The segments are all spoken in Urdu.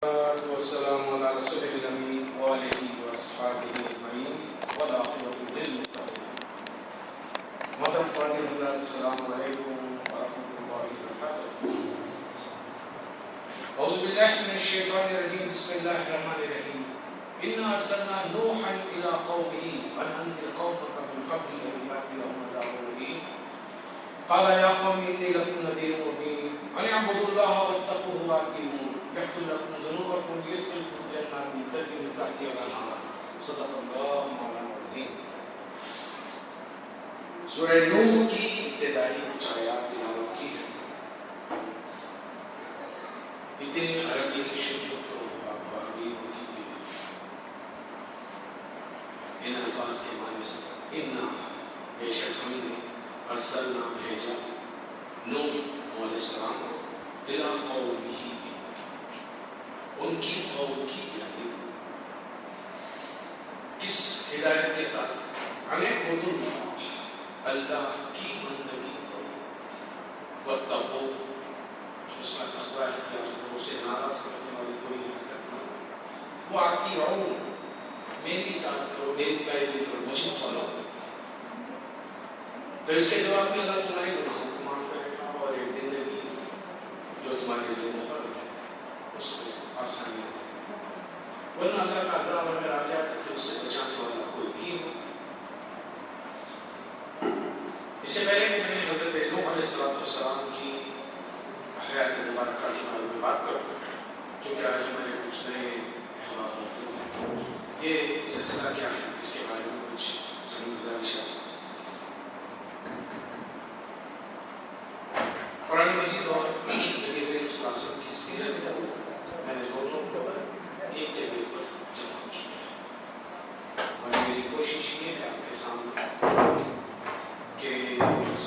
والسلام على رسوله الأمين وآله وأصحابه أجمعين والعاقبة للمتقين. محترم خواتین حضرات، السلام علیکم ورحمۃ اللہ وبرکاتہ. اعوذ باللہ من الشیطان الرجیم، بسم اللہ الرحمن الرحیم. انا ارسلنا نوحا الى قومه ان انذر قومك من قبل ان ياتيهم عذاب أليم. قال يا قوم اني لكم نذير مبين ان اعبدوا الله واتقوه واطيعون يغفر لكم ذنوبكم ويدخلكم جنات تجري من تحتها الانهار. صدق اللہ مولانا العظیم. سورہ نوح کی ابتدائی کچھ آیات تلاوت کی ہے. اتنی عربی کی شدت تو آپ باقی ہوگی کہ ان الفاظ کے معنی سے انا بے شک ہم نے ارسلنا بھیجا نوح علیہ السلام کو الی قومہ ان کی قوم کی جانب کس ہدایت کے ساتھ اعبدوا اللہ، اللہ کی بندگی کرو، واتقوہ اس کا تقوی اختیار کرو، اسے ناراض کرنے والی کوئی حرکت نہ کرو، واطیعون میری اطاعت کرو، میری پیروی کرو، مجھے فالو کرو. تو اس کے جواب میں اللہ تمہارے گناہوں کو معاف کرے گا اور ایک زندگی جو تمہارے لیے مقرر ہے اس کو آسانی ہے. ورنہ اللہ کا عذاب اگر آ جائے تو اس سے بچانے والا کوئی بھی ہو. اس سے پہلے کہ میں حضرت نوح علیہ السلام کی حیات مبارکہ کے بارے میں بات کروں، چونکہ آج ہمارے کچھ نئے احباب موجود ہیں. یہ سلسلہ کیا ہے، اس کے بارے میں کچھ جنگ گزارش ہے. قرآن مجید اور نبی کریم صلی اللہ علیہ وسلم کی سیرت میں نے دونوں کو ایک جگہ پر جمع کیا ہے، اور میری کوشش یہ ہے آپ کے سامنے کہ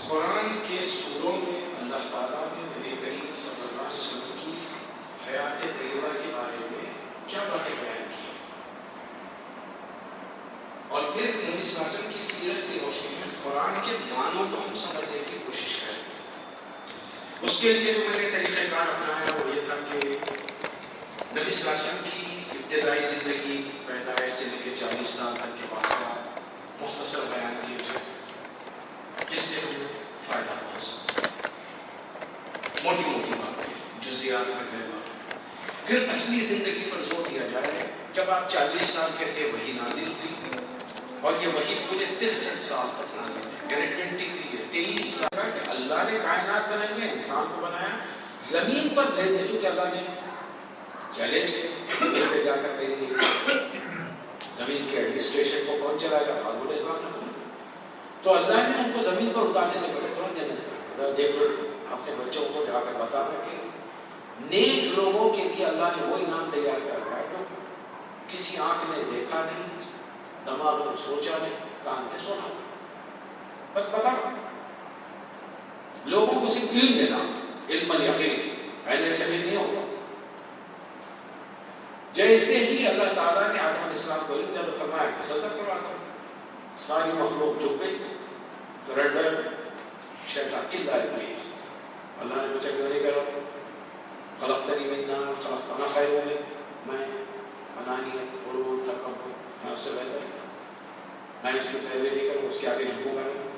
قرآن کے سوروں میں اللہ تعالیٰ نے نبی کریم صلی اللہ علیہ وسلم کی حیات طیبہ کے بارے میں کیا باتیں بیان کی ہیں، اور پھر نبی صلی اللہ علیہ وسلم کی سیرت کی روشنی میں قرآن کے معنوں کو ہم سمجھنے کی کوشش کریں. اس کے لیے جو میں نے طریقہ کار اپنایا وہ یہ تھا کہ نبی صلی اللہ علیہ وسلم کی ابتدائی زندگی پیدائش سے لے کے 40 سال تک کے واقعات مختصر بیان کیے جائیں جس سے ہمیں فائدہ پہنچ سکتا ہے. موٹی موٹی باتیں جزیات میں گئے، پھر اصلی زندگی پر زور دیا جائے. جب آپ 40 سال کے تھے وہی نازل ہوئی اور یہ وہی پورے 63 سال تک نازل ہے، یعنی 23 سال کہ اللہ نے کائنات بنائی ہے، انسان کو بنایا، زمین پر بھیجے. چونکہ اللہ نے چیلنج کیا پہ جا کر میری زمین کے ایڈمنسٹریشن کو کون چلائے گا، آدم علیہ السلام نے. تو اللہ نے ان کو زمین پر اتارنے سے پہلے تھوڑا جنت دیکھو اپنے بچوں کو جا کر بتانا کہ نیک لوگوں کے لیے اللہ نے وہ انعام تیار کر رکھا ہے جو کسی آنکھ نے دیکھا نہیں، دماغ نے سوچا نہیں، کان نے سنا. بس بتا لوگوں کو صرف علم دینا، علم الیقین، عین الیقین نہیں ہوگا. جیسے ہی اللہ تعالیٰ نے آدم علیہ السلام کو علم دیا تو فرمایا کہ سجدہ کرو آدم. ساری مخلوق جھک گئی، سرنڈر. شیطان الا ابلیس، اللہ نے پوچھا کیوں نہیں کرو، خلقتنی من نار خلقت انا خیر منہ، میں انانیت، غرور، تکبر، میں اس سے بہتر ہوں، میں اس کی پیروی نہیں کروں، اس کے آگے جھکوں گا نہیں.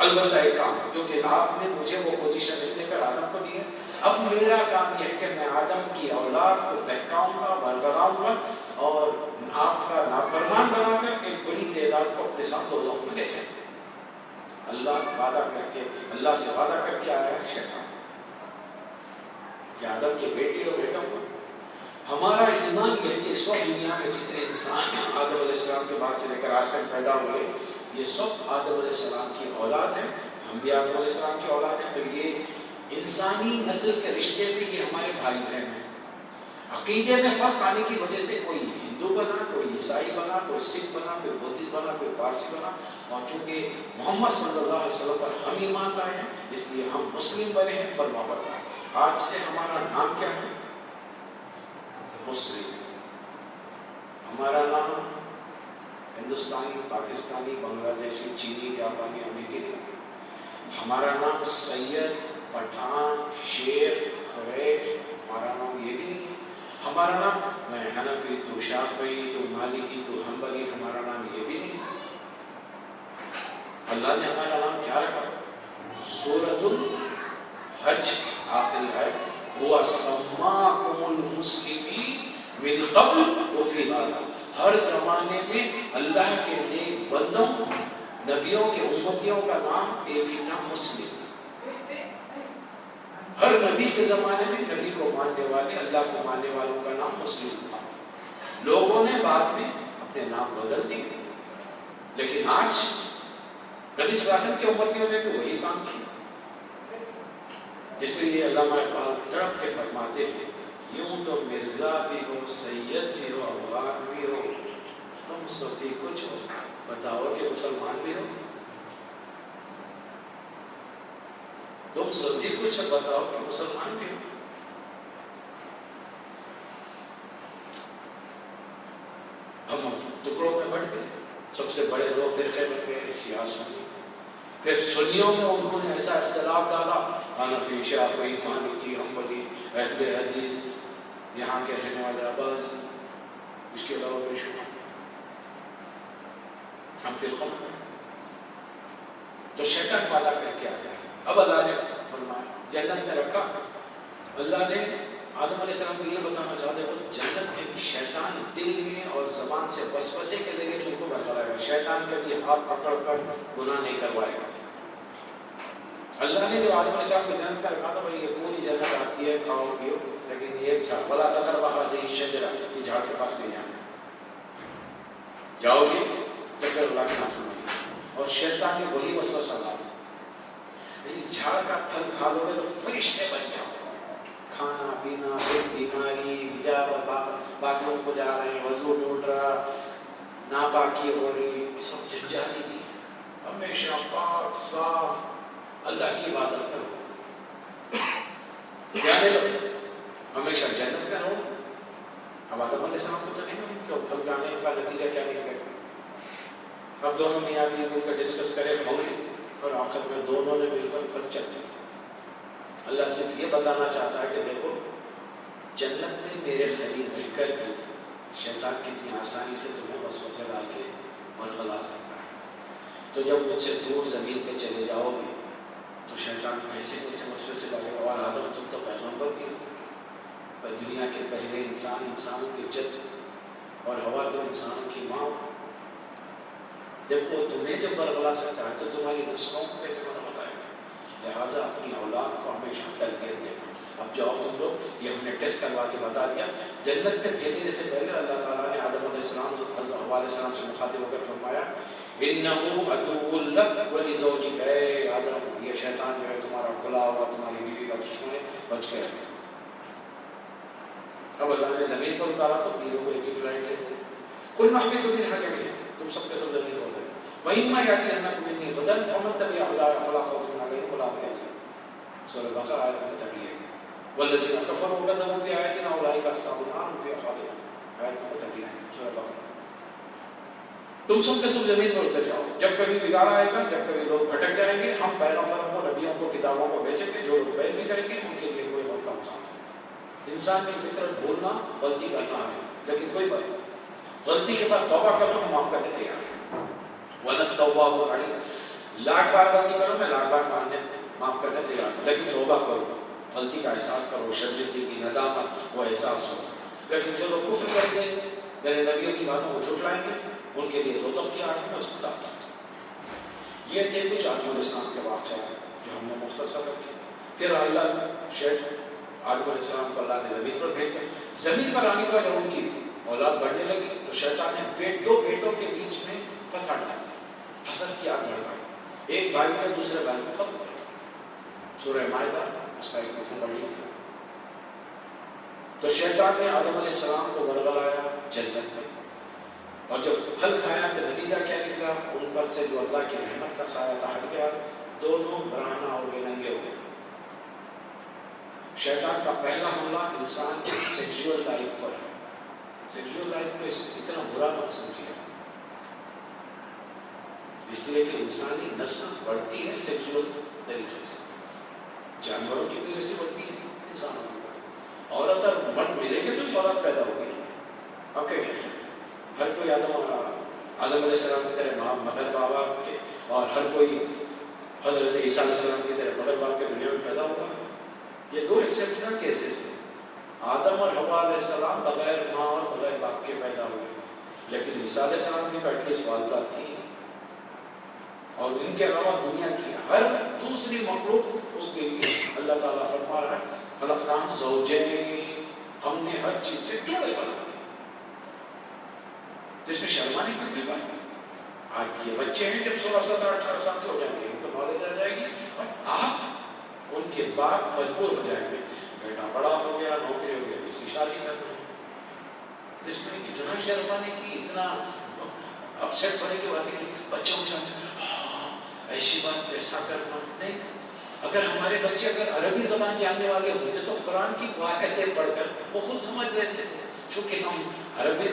البتہ ایک کام ہے جو کہ آپ نے مجھے وہ پوزیشن دے کر آدم کو دی ہے، اب میرا کام یہ ہے کہ میں آدم کی اولاد کو بہکاؤں گا، برگراؤں گا اور آپ کا نافرمان بنا کر ایک بڑی تعداد کو اپنے ساتھ دوزخ میں لے جائیں. اللہ وعدہ کر کے، اللہ سے وعدہ کر کے آیا ہے شیطان کہ آدم کے بیٹی اور بیٹوں کو. ہمارا ایمان یہ ہے کہ اس وقت دنیا میں جتنے انسان آدم علیہ السلام کے بعد سے لے کر آج تک پیدا ہوئے یہ سب آدم علیہ السلام کی اولاد ہیں، ہم بھی آدم علیہ السلام کی اولاد ہیں. تو یہ انسانی نسل کے رشتے میں یہ ہمارے بھائی بہن ہیں. عقیدے میں فرق آنے کی وجہ سے کوئی ہندو بنا، کوئی عیسائی بنا، کوئی سکھ بنا، کوئی بدھسٹ بنا، کوئی پارسی بنا، اور چونکہ محمد صلی اللہ علیہ وسلم پر ہم ایمان لائے ہیں اس لیے ہم مسلم بنے ہیں، فرما بردار. آج سے ہمارا نام کیا ہے؟ مسلم. ہمارا نام ہندوستانی، پاکستانی، بنگلہ دیشی، چینی، جاپانی، امریکی نہیں. ہمارا نام سید، پٹھان، شیخ، قریش، ہمارا نام یہ بھی نہیں ہے. ہمارا نام میں حنفی، تو شافعی، تو مالکی، تو حنبلی، ہمارا نام یہ بھی نہیں. اللہ نے ہمارا نام کیا رکھا؟ سورۃ الحج آخری آیت، هو سماکم المسلمین من قبل وفی ھذا. ہر زمانے میں اللہ کے نیک بندوں، نبیوں کے امتیوں کا نام ایک ہی تھا، مسلم. ہر نبی کے زمانے میں نبی کو ماننے والے، اللہ کو ماننے والوں کا نام مسلم تھا. لوگوں نے بعد میں اپنے نام بدل دیے، لیکن آج نبی صلی اللہ علیہ وسلم کے امتیوں نے بھی وہی کام کیا. اس لیے علامہ اقبال تڑپ کے فرماتے ہیں، یوں تو مرزا بھی ہو، سید بھی ہو، افغان بھی ہو، تم سبھی کچھ ہو، بتاؤ کہ مسلمان بھی ہو. تم سبھی کچھ ہے، بتاؤ کہ مسلمان بھی ہو. ہم ٹکڑوں میں بٹ گئے، سب سے بڑے دو فرقے بن گئے، شیعہ سنی. پھر سنیوں میں انہوں نے ایسا اختلاف ڈالا، حنفی، شافعی، مالکی، حنبلی، اہل حدیث، یہاں کے رہنے والے عباس، اس کے علاوہ بے شمار. ہم فرقوں میں تو شیطان پیدا کر کے آیا. اب اللہ نے فرمایا جنت میں رکھا. اللہ نے آدم علیہ السلام کو یہ بتانا چاہتے ہیں جنت میں بھی شیطان دل میں اور زبان سے وسوسے کے ذریعے تم کو بہکائے گا. شیطان کبھی ہاتھ پکڑ کر گناہ نہیں کروائے گا. اللہ نے جو آدم علیہ السلام کو جنت میں رکھا تھا بھائی یہ پوری جنت آپ کی ہے، کھاؤ پیو، لیکن یہ جھاڑ ولا تقربا هذه الشجرہ، یہ جھاڑ کے پاس نہیں جانا. جاؤ گے تو پھر اللہ کی نافرمانی. اور شیطان نے وہی وسوسہ ڈالا، اس جھاڑ کا پھل کھا لو گے تو فرشتے بن جاؤ. کھانا پینا، بیماری، باتھ روم کو جا رہے ہیں، وضو ٹوٹ رہا، ناپاکی ہو رہی، یہ سب جنجالی نہیں. ہمیشہ پاک صاف اللہ کی عبادت کرو. جانے دو، ہمیشہ جنت میں رہو. اب آدم علیہ السلام کو تو نہیں معلوم کہ پھل کھانے کا نتیجہ کیا نکلے گا. اب دونوں میاں بیوی مل کر ڈسکس کرے ہوگی، اور آخر میں دونوں نے مل کر پھل چل دیا. اللہ صرف یہ بتانا چاہتا ہے کہ دیکھو جنت میں میرے قریب رہ کر بھی شیطان کتنی آسانی سے تمہیں وسوسے ڈال کے ورغلا سکتا ہے. تو جب مجھ سے دور زمین پہ چلے جاؤ گے تو شیطان کیسے کیسے وسوسے ڈالے گا. اور آدم تم تو پیغمبر بھی ہو، پر دنیا کے پہلے انسان، انسانوں کے جد، اور ہوا تو انسانوں کی ماں. دیکھو تمہیں جب ورغلا سکتا ہے تو تمہاری نسلوں کو کیسے ورغلا آئے گا. لہٰذا اپنی اولاد کو ہمیشہ تربیت دینا. اب جاؤ تم لوگ، یہ ہم نے ٹیسٹ کروا کے بتا دیا. جنت میں بھیجنے سے پہلے اللہ تعالیٰ نے آدم علیہ السلام، حوا علیہ السلام سے مخاطب ہو کر فرمایا اِنَّهُ عَدُوٌّ لَكَ وَلِزَوْجِكَ، اے آدم یہ شیطان جو ہے تمہارا کھلا ہوا تمہاری بیوی کا دشمن ہے، بچ کے رکھے. اب اللہ نے زمین پر اتارا تو تینوں کو ایک ہی فلائٹ سے كُلُّ اهْبِطُوا مِنْهَا جَمِيعًا، تم سب کے سب زمین پر اترے. وَإِمَّا يَأْتِيَنَّكُم مِّنِّي هُدًى فَمَن تَبِعَ هُدَايَ فَلَا خَوْفٌ عَلَيْهِمْ وَلَا هُمْ يَحْزَنُونَ. سورہ بقرہ آیت نمبر 38. وَالَّذِينَ كَفَرُوا وَكَذَّبُوا بِآيَاتِنَا أُولَٰئِكَ أَصْحَابُ النَّارِ هُمْ فِيهَا خَالِدُونَ. آیت نمبر 39 سورہ بقرہ. تم سب کے سب زمین پر اتر جاؤ. جب کبھی بگاڑ آئے گا، جب کبھی لوگ بھٹک جائیں گے، ہم پیغمبروں کو، نبیوں کو، کتابوں کو بھیجیں گے. جو لوگ بیل بھی کریں گے ان کے لیے کوئی غم کا نقصان نہیں. انسان کی فطرت بھولنا، غلطی کرنا ہے، لیکن کوئی بات نہیں. غلطی کے بعد توبہ کرنا، ہم معاف کرنے تیار ہیں. وَلَا التَّوَّابُ الرَّحِيمُ. لاکھ بار غلطی کرو، میں لاکھ بار معاف کرنے تیار ہوں، لیکن توبہ کرو، غلطی کا احساس کرو، شرمندگی کی ندامت وہ احساس ہو. لیکن جو لوگ کفر کریں گے، میرے نبیوں کی باتوں کو جھٹلائیں گے، ان کے لیے دوزخ کی آگ میں اس کو ڈالتا. یہ تھے کچھ آدم علیہ السلام کے واقعات جو ہم نے مختصر رکھے. پھر اللہ شاید آدم علیہ السلام کو اللہ نے زمین پر بھیج دیا. زمین پر آنے کے بعد جب ان کی اولاد بڑھنے لگی تو شیطان نے دو بیٹوں کے بیچ میں فساد ڈال دیا. حسد کی آگ بڑھ گئی. ایک بھائی نے دوسرے بھائی کو ختم کر دیا. سورہ مائدہ اس کا ایک حکم پڑھ لیجیے. تو شیطان نے آدم علیہ السلام کو ورغلایا جنت میں، اور جب پھل کھایا تو نتیجہ کیا نکلا؟ ان پر سے جو اللہ کی رحمت کا سایہ تھا ہٹ گیا. دونوں برہنہ ہو گئے، ننگے ہو گئے. شیطان کا پہلا حملہ انسان کی سیکشول لائف پر ہے. سیکشول لائف کو اتنا برا مت سمجھیے، اس لیے کہ انسانی نسل بڑھتی ہے سیکشول طریقے سے. جانوروں کی بھی ویسی بڑھتی ہے، انسانوں کی. عورت اور مرد ملیں گے تو ہی اولاد پیدا ہوگی. اب کیا کہتے ہیں ہر کوئی آدم علیہ السلام کی طرح بغیر ماں باپ کے، اور ہر کوئی حضرت عیسیٰ علیہ السلام کی طرح بغیر باپ کے دنیا میں پیدا ہوا. یہ دو ایکسیپشنل کیسز ہیں. آدم اور حوا علیہ السلام بغیر ماں اور بغیر باپ کے پیدا ہوئے، لیکن عیسیٰ علیہ السلام کی تو ایٹ لیسٹ والدہ تھی، اور ان کے علاوہ دنیا کی ہر دوسری مخلوق اس کے لیے اللہ تعالیٰ فرما رہا ہے خلقنا زوجین، ہم نے ہر چیز کے جوڑے بنا دیے. تو اس میں شرمانے کی کوئی بات نہیں. آج یہ بچے ہیں جب 16 17 18 سال کے ہو جائیں گے، ان کو نالج آ جائے گی، اور آپ ان کے باپ مجبور ہو جائیں گے، بیٹا بڑا ہو گیا، نوکری ہو گیا، اس کی شادی کرنا ہے. تو اس میں اتنا شرمانے کی، اتنا اپسیٹ ہونے کی بات ہے کہ بچوں کو سمجھ ایسی بات ایسا کرنا نہیں. اگر ہمارے بچے اگر عربی زبان جاننے والے ہوتے تو قرآن کی آیتیں پڑھ کر وہ خود سمجھ لیتے تھے. چونکہ ہم عربی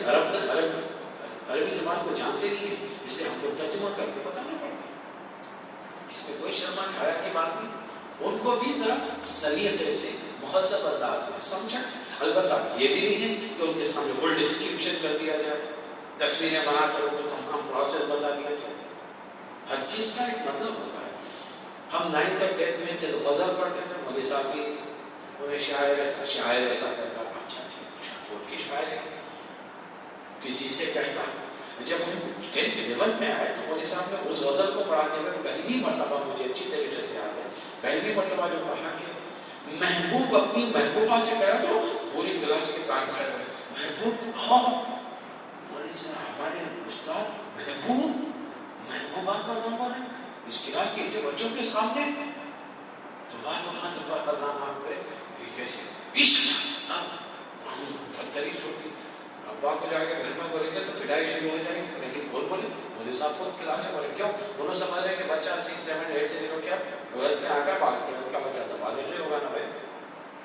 زبان کو جانتے نہیں ہیں، اس لیے ہم کو ترجمہ کر کے بتانا پڑتا ہے. اس میں کوئی شرمانے حیا کی بات نہیں. ان کو بھی ذرا سلیقے سے مہذب انداز میں سمجھا. البتہ یہ بھی نہیں ہے کہ ان کے سامنے فل ڈسکرپشن کر دیا جائے، تصویریں بنا کر ان کو تمام پروسیس بتا دیا جائے. ہر چیز کا ایک مطلب ہوتا ہے. ہم 9th تک 10th میں تھے تو غزل پڑھتے تھے، مولوی صاحب کی انہیں شاعر ایسا کہتا. اچھا ٹھیک، ان کی شاعر ہے کسی سے کہتا. جب ہم 10th 11th میں آئے تو مولوی صاحب نے اس غزل کو پڑھاتے ہوئے پہلی مرتبہ، مجھے اچھی طریقے سے یاد ہے، پہلی مرتبہ جو کہا کہ محبوب اپنی محبوبہ سے کہہ رہا تو پوری کلاس کے کان کھڑے ہوئے. محبوب؟ ہاں مولوی صاحب ہمارے استاد محبوبہ کا نمبر ہے اس کلاس کے اتنے بچوں کے سامنے. تو بات اللہ معاف کرے، یہ کیسے عشق. ہم تھری چھوٹی ابا کو جا کے گھر میں بولیں گے تو پڑھائی شروع ہو جائے گی. لیکن کون بولے؟ مولوی صاحب خود کلاس میں بولے. کیوں؟ دونوں سمجھ رہے ہیں کہ بچہ 6 7 8 سے نکل کے اب 12 میں آ کر بات کرے کا بچہ تو بالغ نہیں ہوگا نا بھائی.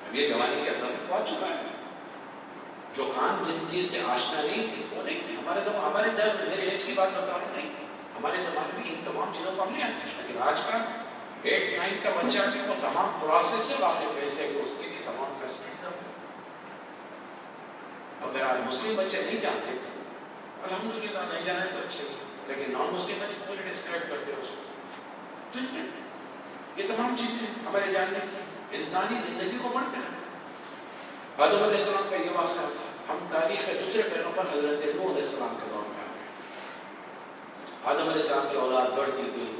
اب یہ جوانی کے اندر میں پہنچ چکا ہے. جو کام جن چیز سے آشنا نہیں تھی وہ نہیں تھی. ہمارے در میں میرے ایج کی بات بتا رہا ہوں، نہیں ہمارے زمانے میں ان تمام چیزوں کو ہم نہیں آتے. لیکن آج کا 8 9 کا بچہ جو وہ تمام پروسیس سے واقف ہے، اس لیے کہ اس کے لیے تمام فیسلٹیز ہیں. اگر آج مسلم بچے نہیں جانتے تو الحمدللہ نہیں جانے تو اچھے، لیکن نان مسلم بچے پورے ڈسکرائب کرتے ہیں اس کو. یہ تمام چیزیں ہمارے جاننے کی انسانی زندگی کو بڑھتے ہیں. آدم علیہ السلام کا یہ واقعہ تھا. ہم تاریخ کے دوسرے پہلو پر حضرت نوح علیہ السلام کے دور میں آ گئے. آدم علیہ السلام کی اولاد بڑھتی گئی.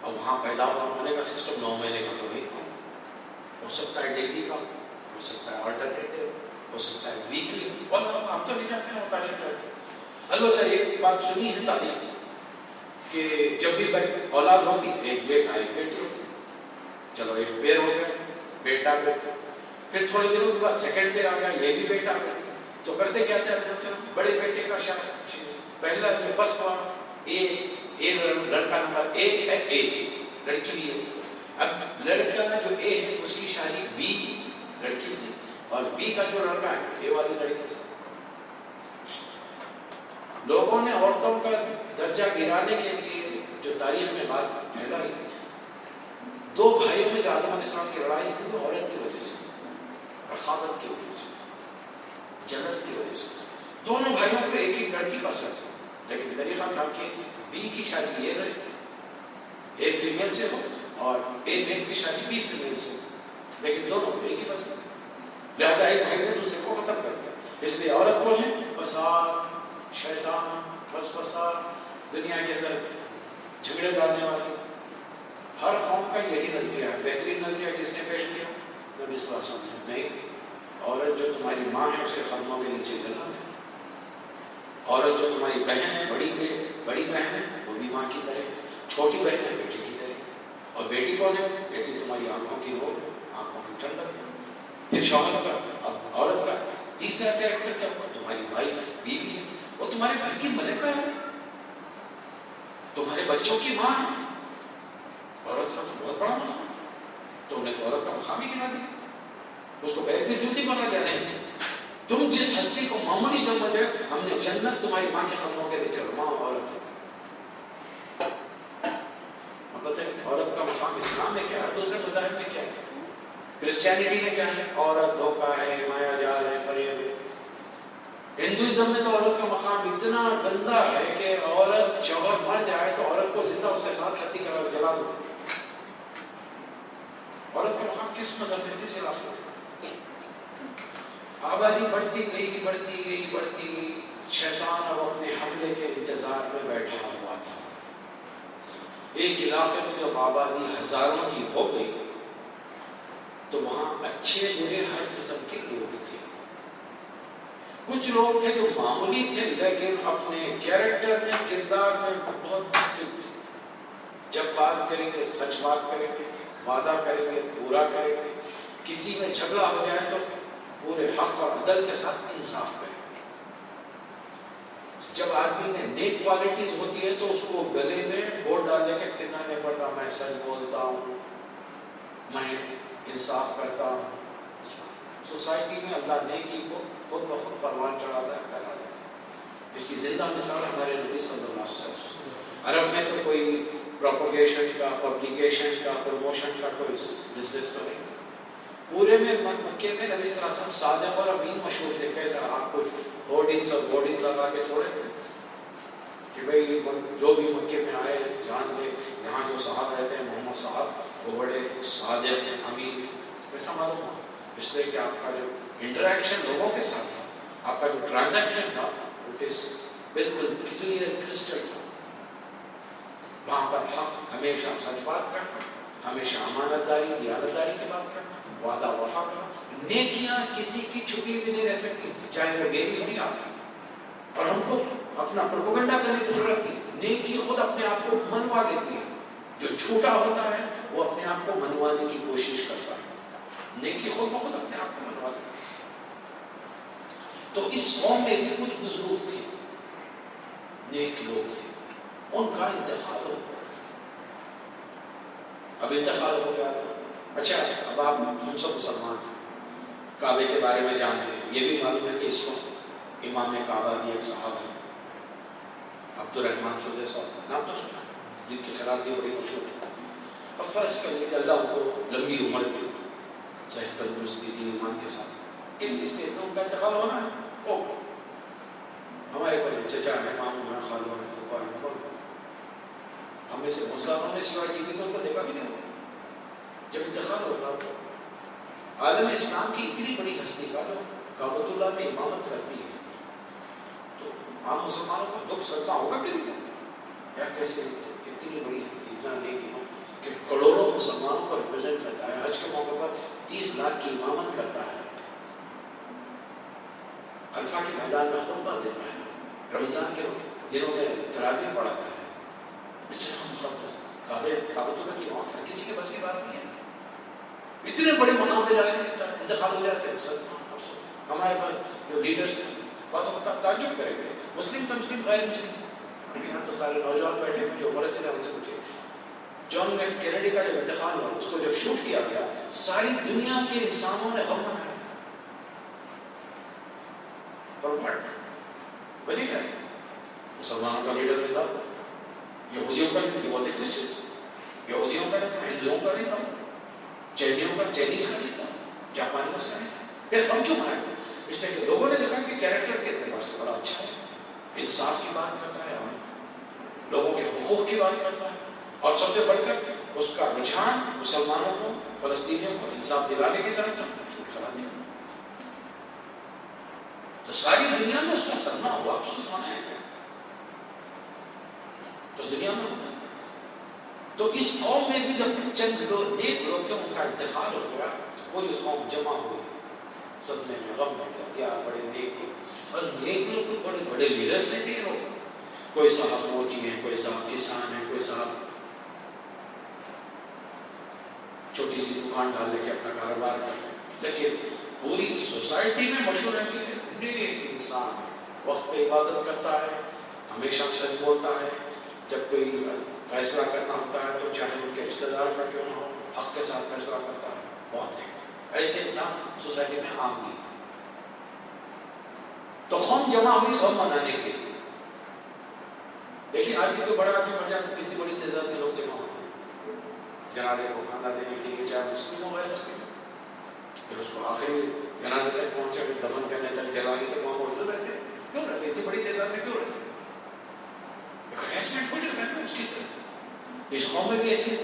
اور وہاں پیدا ہونے کا سسٹم 9 مہینے کا تو نہیں تھا. ہو سکتا ہے ڈیلی کا، ہو سکتا ہے آلٹرنیٹو، ہو سکتا ہے ویکلی. واللہ ہم تو نہیں جانتے ہیں، وہ تاریخ رہتی. البتہ ایک بات سنی ہے تاریخ کہ جب بھی اولاد ہوتی ایک بیٹا ایک بیٹی ہوتی. چلو ایک پیر ہو گیا، بیٹا. پھر تھوڑے دنوں کے بعد سیکنڈ پیر آ گیا، یہ بھی بیٹا. تو کرتے کیا تھے بڑے بیٹے کا شاید پہلا جو فرسٹ ہوا اے لڑکا نمبر 1 ہے، اے لڑکی بھی ہے. اب لڑکا جو اے ہے اس کی شادی بی لڑکی سے، اور بی کا جو لڑکا ہے اے والی لڑکی سے. لوگوں نے عورتوں کا درجہ گرانے کے لیے جو تاریخ میں بات پھیلائی، 2 بھائیوں میں جو آدم علیہ السلام کی لڑائی ہوئی عورت کی وجہ سے، رخاوت کی وجہ سے، جنت کی وجہ سے. دونوں بھائیوں کو ایک ہی لڑکی پسند ہے، لیکن طریقہ تھا کہ بی کی شادی یہ رہے، اے فیمیل سے ہو، اور اے میل کی شادی بی فیمیل سے ہو، لیکن دونوں کو ایک ہی پسند ہے. لہٰذا ایک بھائی نے دوسرے کو ختم کر دیا. اس لیے عورت کون ہے؟ فساد، شیطان، وسوسہ، دنیا کے اندر جھگڑے ڈالنے والی. ہر قوم کا یہی نظریہ ہے. بہترین نظریہ کس نے پیش کیا؟ نبی صلی اللہ علیہ وسلم. نہیں، عورت جو تمہاری ماں ہے اس کے قدموں کے نیچے جنت ہے. عورت جو تمہاری بہن ہے، بڑی بہن ہے، وہ بھی ماں کی طرح ہے. چھوٹی بہن ہے بیٹی کی طرح. اور بیٹی کون ہے؟ بیٹی تمہاری آنکھوں کی نور، آنکھوں کی ٹھنڈک ہے. پھر شوہر کا، اب عورت کا تیسرا کریکٹر کیا ہوا؟ تمہاری وائف، بیوی ہے. وہ تمہارے گھر کی ملکہ ہے، تمہارے بچوں کی ماں ہے. عورت کا تو بہت بڑا مقام. تم نے تو عورت کا مقام ہی گرا دیا، اس کو پیر کی جوتی بنا دیا. نہیں، تم جس ہستی کو معمولی سمجھ رہے ہو، ہم نے جنت تمہاری ماں کے قدموں کے نیچے. ماں عورت ہے. اب بتائیں عورت کا مقام اسلام میں کیا ہے، دوسرے مذاہب میں کیا ہے؟ کرسچینٹی میں کیا ہے؟ عورت دھوکہ ہے، مایا جال ہے، فریب ہے۔ ہندوازم میں تو عورت کا مقام اتنا گندا ہے کہ عورت شوہر مر جائے تو عورت کو زندہ اس کے ساتھ چھتی کرا جلا دو۔ عورت کا مقام کس مذہب میں، کس علاقے میں؟ آبادی بڑھتی گئی بڑھتی گئی بڑھتی گئی، شیطان اب اپنے حملے کے انتظار میں بیٹھا ہوا تھا۔ ایک علاقے میں جب آبادی ہزاروں کی ہو گئی تو وہاں اچھے برے ہر قسم کے لوگ تھے۔ کچھ لوگ تھے جو معمولی تھے لیکن اپنے کیریکٹر میں، کردار میں بہت اسٹرکٹ تھے۔ جب بات کریں گے سچ بات کریں گے، وعدہ کریں گے پورا کریں گے، کسی میں جھگڑا ہو جائے تو پورے حق اور عدل کے ساتھ انصاف کریں گے۔ جب آدمی میں نیک کوالٹیز ہوتی ہے تو اس کو گلے میں بورڈ ڈالنے کے پھرنا نہیں پڑتا، میں سچ بولتا ہوں، میں انصاف کرتا ہوں۔ سوسائٹی میں اللہ نیکی کو خود بخود پروان چڑھاتا ہے، پھیلاتا ہے۔ اس کی زندہ مثال ہمارے نبی صلی اللہ علیہ وسلم۔ عرب میں تو کوئی پروپیگیشن کا، پبلیکیشن کا، پروموشن کا کوئی بزنس تو نہیں تھا۔ پورے میں مکے میں نبی صلی اللہ علیہ وسلم صادق اور امین مشہور تھے۔ کیسا آپ کچھ ہورڈنگز اور بورڈنگز لگا کے چھوڑے تھے کہ بھئی جو بھی مکے میں آئے جان لے یہاں جو صاحب رہتے ہیں محمد صاحب وہ بڑے صادق ہیں، امین ہیں۔ کیسا معلوم ہوا؟ اس لیے کہ آپ کا جو انٹریکشن لوگوں کے ساتھ تھا، آپ کا جو ٹرانزیکشن تھا اٹ از بالکل کلیئر کرسٹل تھا۔ وہاں پر حق، ہمیشہ سچ بات کرنا، ہمیشہ امانت داری، دیانت داری کی بات کرنا، وعدہ وفا کرنا۔ نیکیاں کسی کی چھپی بھی نہیں رہ سکتی، چاہے وہ میری ہو یا آپ کی۔ اور ہم کو اپنا پروپیگنڈا کرنے کی ضرورت نہیں۔ نیکی خود اپنے آپ کو منوا لیتی ہے۔ جو جھوٹا ہوتا ہے وہ اپنے آپ کو منوانے کی کوشش کرتا ہے، نیکی خود بخود اپنے آپ کو منوا لیتی ہے۔ تو اس قوم میں بھی کچھ بزرگ تھے، نیک لوگ تھے، ان کا انتقال ہو گیا۔ اب انتقال ہو گیا تو اچھا، اب آپ ہم سب مسلمان ہیں، کعبے کے بارے میں جانتے ہیں، یہ بھی معلوم ہے کہ اس وقت امام کعبہ بھی ایک صحابی ہے، عبد الرحمن سودے صاحب، نام تو سنا ہے، جن کے خلاف بھی بڑی مشہور ہے۔ اب فرض کریے کہ اللہ ان کو لمبی عمر دی، صحت تندرستی دی، ایمان کے ساتھ، ان اسٹیج میں ان کا انتقال ہونا ہے۔ او ہمارے کوئی چچا ہے، ماموں ہے، خالو ہے، پھوپھا ہے، کون ہمیں سے مسلمانوں نے سوائے ٹی وی کو دیکھا بھی نہیں ہوگا۔ جب انتقال ہوگا تو عالم اسلام کی اتنی بڑی ہستی کا جو کعبۃ اللہ میں امامت کرتی ہے تو عام مسلمانوں کا دکھ صدمہ ہوگا کہ نہیں؟ یا کیسے اتنی بڑی ہستی، اتنا نیک امام کہ کروڑوں مسلمانوں کو ریپرزینٹ کرتا ہے، حج کے موقع پر 30 لاکھ کی امامت کرتا ہے، عرفہ کے میدان میں خطبہ دیتا ہے، رمضان کے دنوں میں تراویح پڑھاتا ہے۔ اتنا مقدس کعبۃ اللہ کی موت ہے، کسی کے بس کی بات نہیں ہے۔ اتنے بڑے مقام پہ جائیں گے انتقال ہو جاتے ہیں۔ ہمارے پاس جو لیڈرس ہیں بعض وقت تعجب کریں گے، مسلم تو مسلم، غیر مسلم، ابھی یہاں تو سارے نوجوان بیٹھے ہیں جو عمر سے ان سے پوچھے، جان ایف کینیڈی کا جب انتقال ہوا اس کو جب شوٹ کیا گیا ساری دنیا کے انسانوں نے غم منایا۔ وجہ کیا تھی؟ مسلمانوں کا لیڈر نہیں تھا، یہودیوں کا نہیں، واز اے کرسچن، یہودیوں کا نہیں تھا، ہندوؤں کا نہیں تھا، چینیوں کا، چائنیز کا نہیں تھا، جاپانیز کا نہیں تھا۔ پھر ہم کیوں منائیں؟ اس لیے کہ لوگوں نے دیکھا کہ کیریکٹر کے اعتبار سے بڑا اچھا ہے، انصاف کی بات کرتا ہے، لوگوں کے حقوق کی بات کرتا ہے، اور سب سے بڑھ کر اس کا رجحان مسلمانوں کو، فلسطینیوں کو انصاف دلانے کی طرف تھا، شوٹ کرانے کا۔ تو ساری دنیا میں اس کا سرما ہوا، افسوس منایا گیا، تو دنیا میں ہوتا ہے۔ تو اس قوم میں بھی جب چند لوگ نیک لوگ تھے ان کا انتقال ہو گیا تو پوری قوم جمع ہوئی، صدمے میں، غم میں، یا بڑے نیک لوگ، اور نیک لوگ کوئی بڑے بڑے لیڈرس نہیں تھے لوگ، کوئی صاحب فوجی ہیں، کوئی صاحب کسان ہیں، کوئی صاحب چھوٹی سی دکان ڈال لے کے اپنا کاروبار کر لیں، لیکن پوری سوسائٹی میں مشہور ہے کہ نیک انسان ہے، وقت پہ عبادت کرتا ہے، ہمیشہ سچ بولتا ہے، جب کوئی فیصلہ کرنا ہوتا ہے تو چاہے ان کے رشتہ دار کا کیوں نہ ہو حق کے ساتھ فیصلہ کرتا ہے، بہت نیک۔ ایسے انسان سوسائٹی میں عام نہیں۔ تو قوم جمع ہوئی غم منانے کے لیے۔ دیکھیے آدمی کوئی بڑا آدمی مر جاتا ہے کتنی بڑی تعداد میں لوگ جمع ہوتے ہیں جنازے کو کھانا دینے کے لیے، چاہے مسلم ہو غیر مسلم ہو۔ پھر اس کو آخری جنازے تک پہنچا، پھر دفن کرنے تک، جلانے تک وہاں موجود رہتے. کیوں رہتے؟ اتنی بڑی تعداد میں کیوں رہتے؟ ایک اٹیچمنٹ ہو جاتا ہے نا اس کی طرف. اس قوم میں بھی ایسے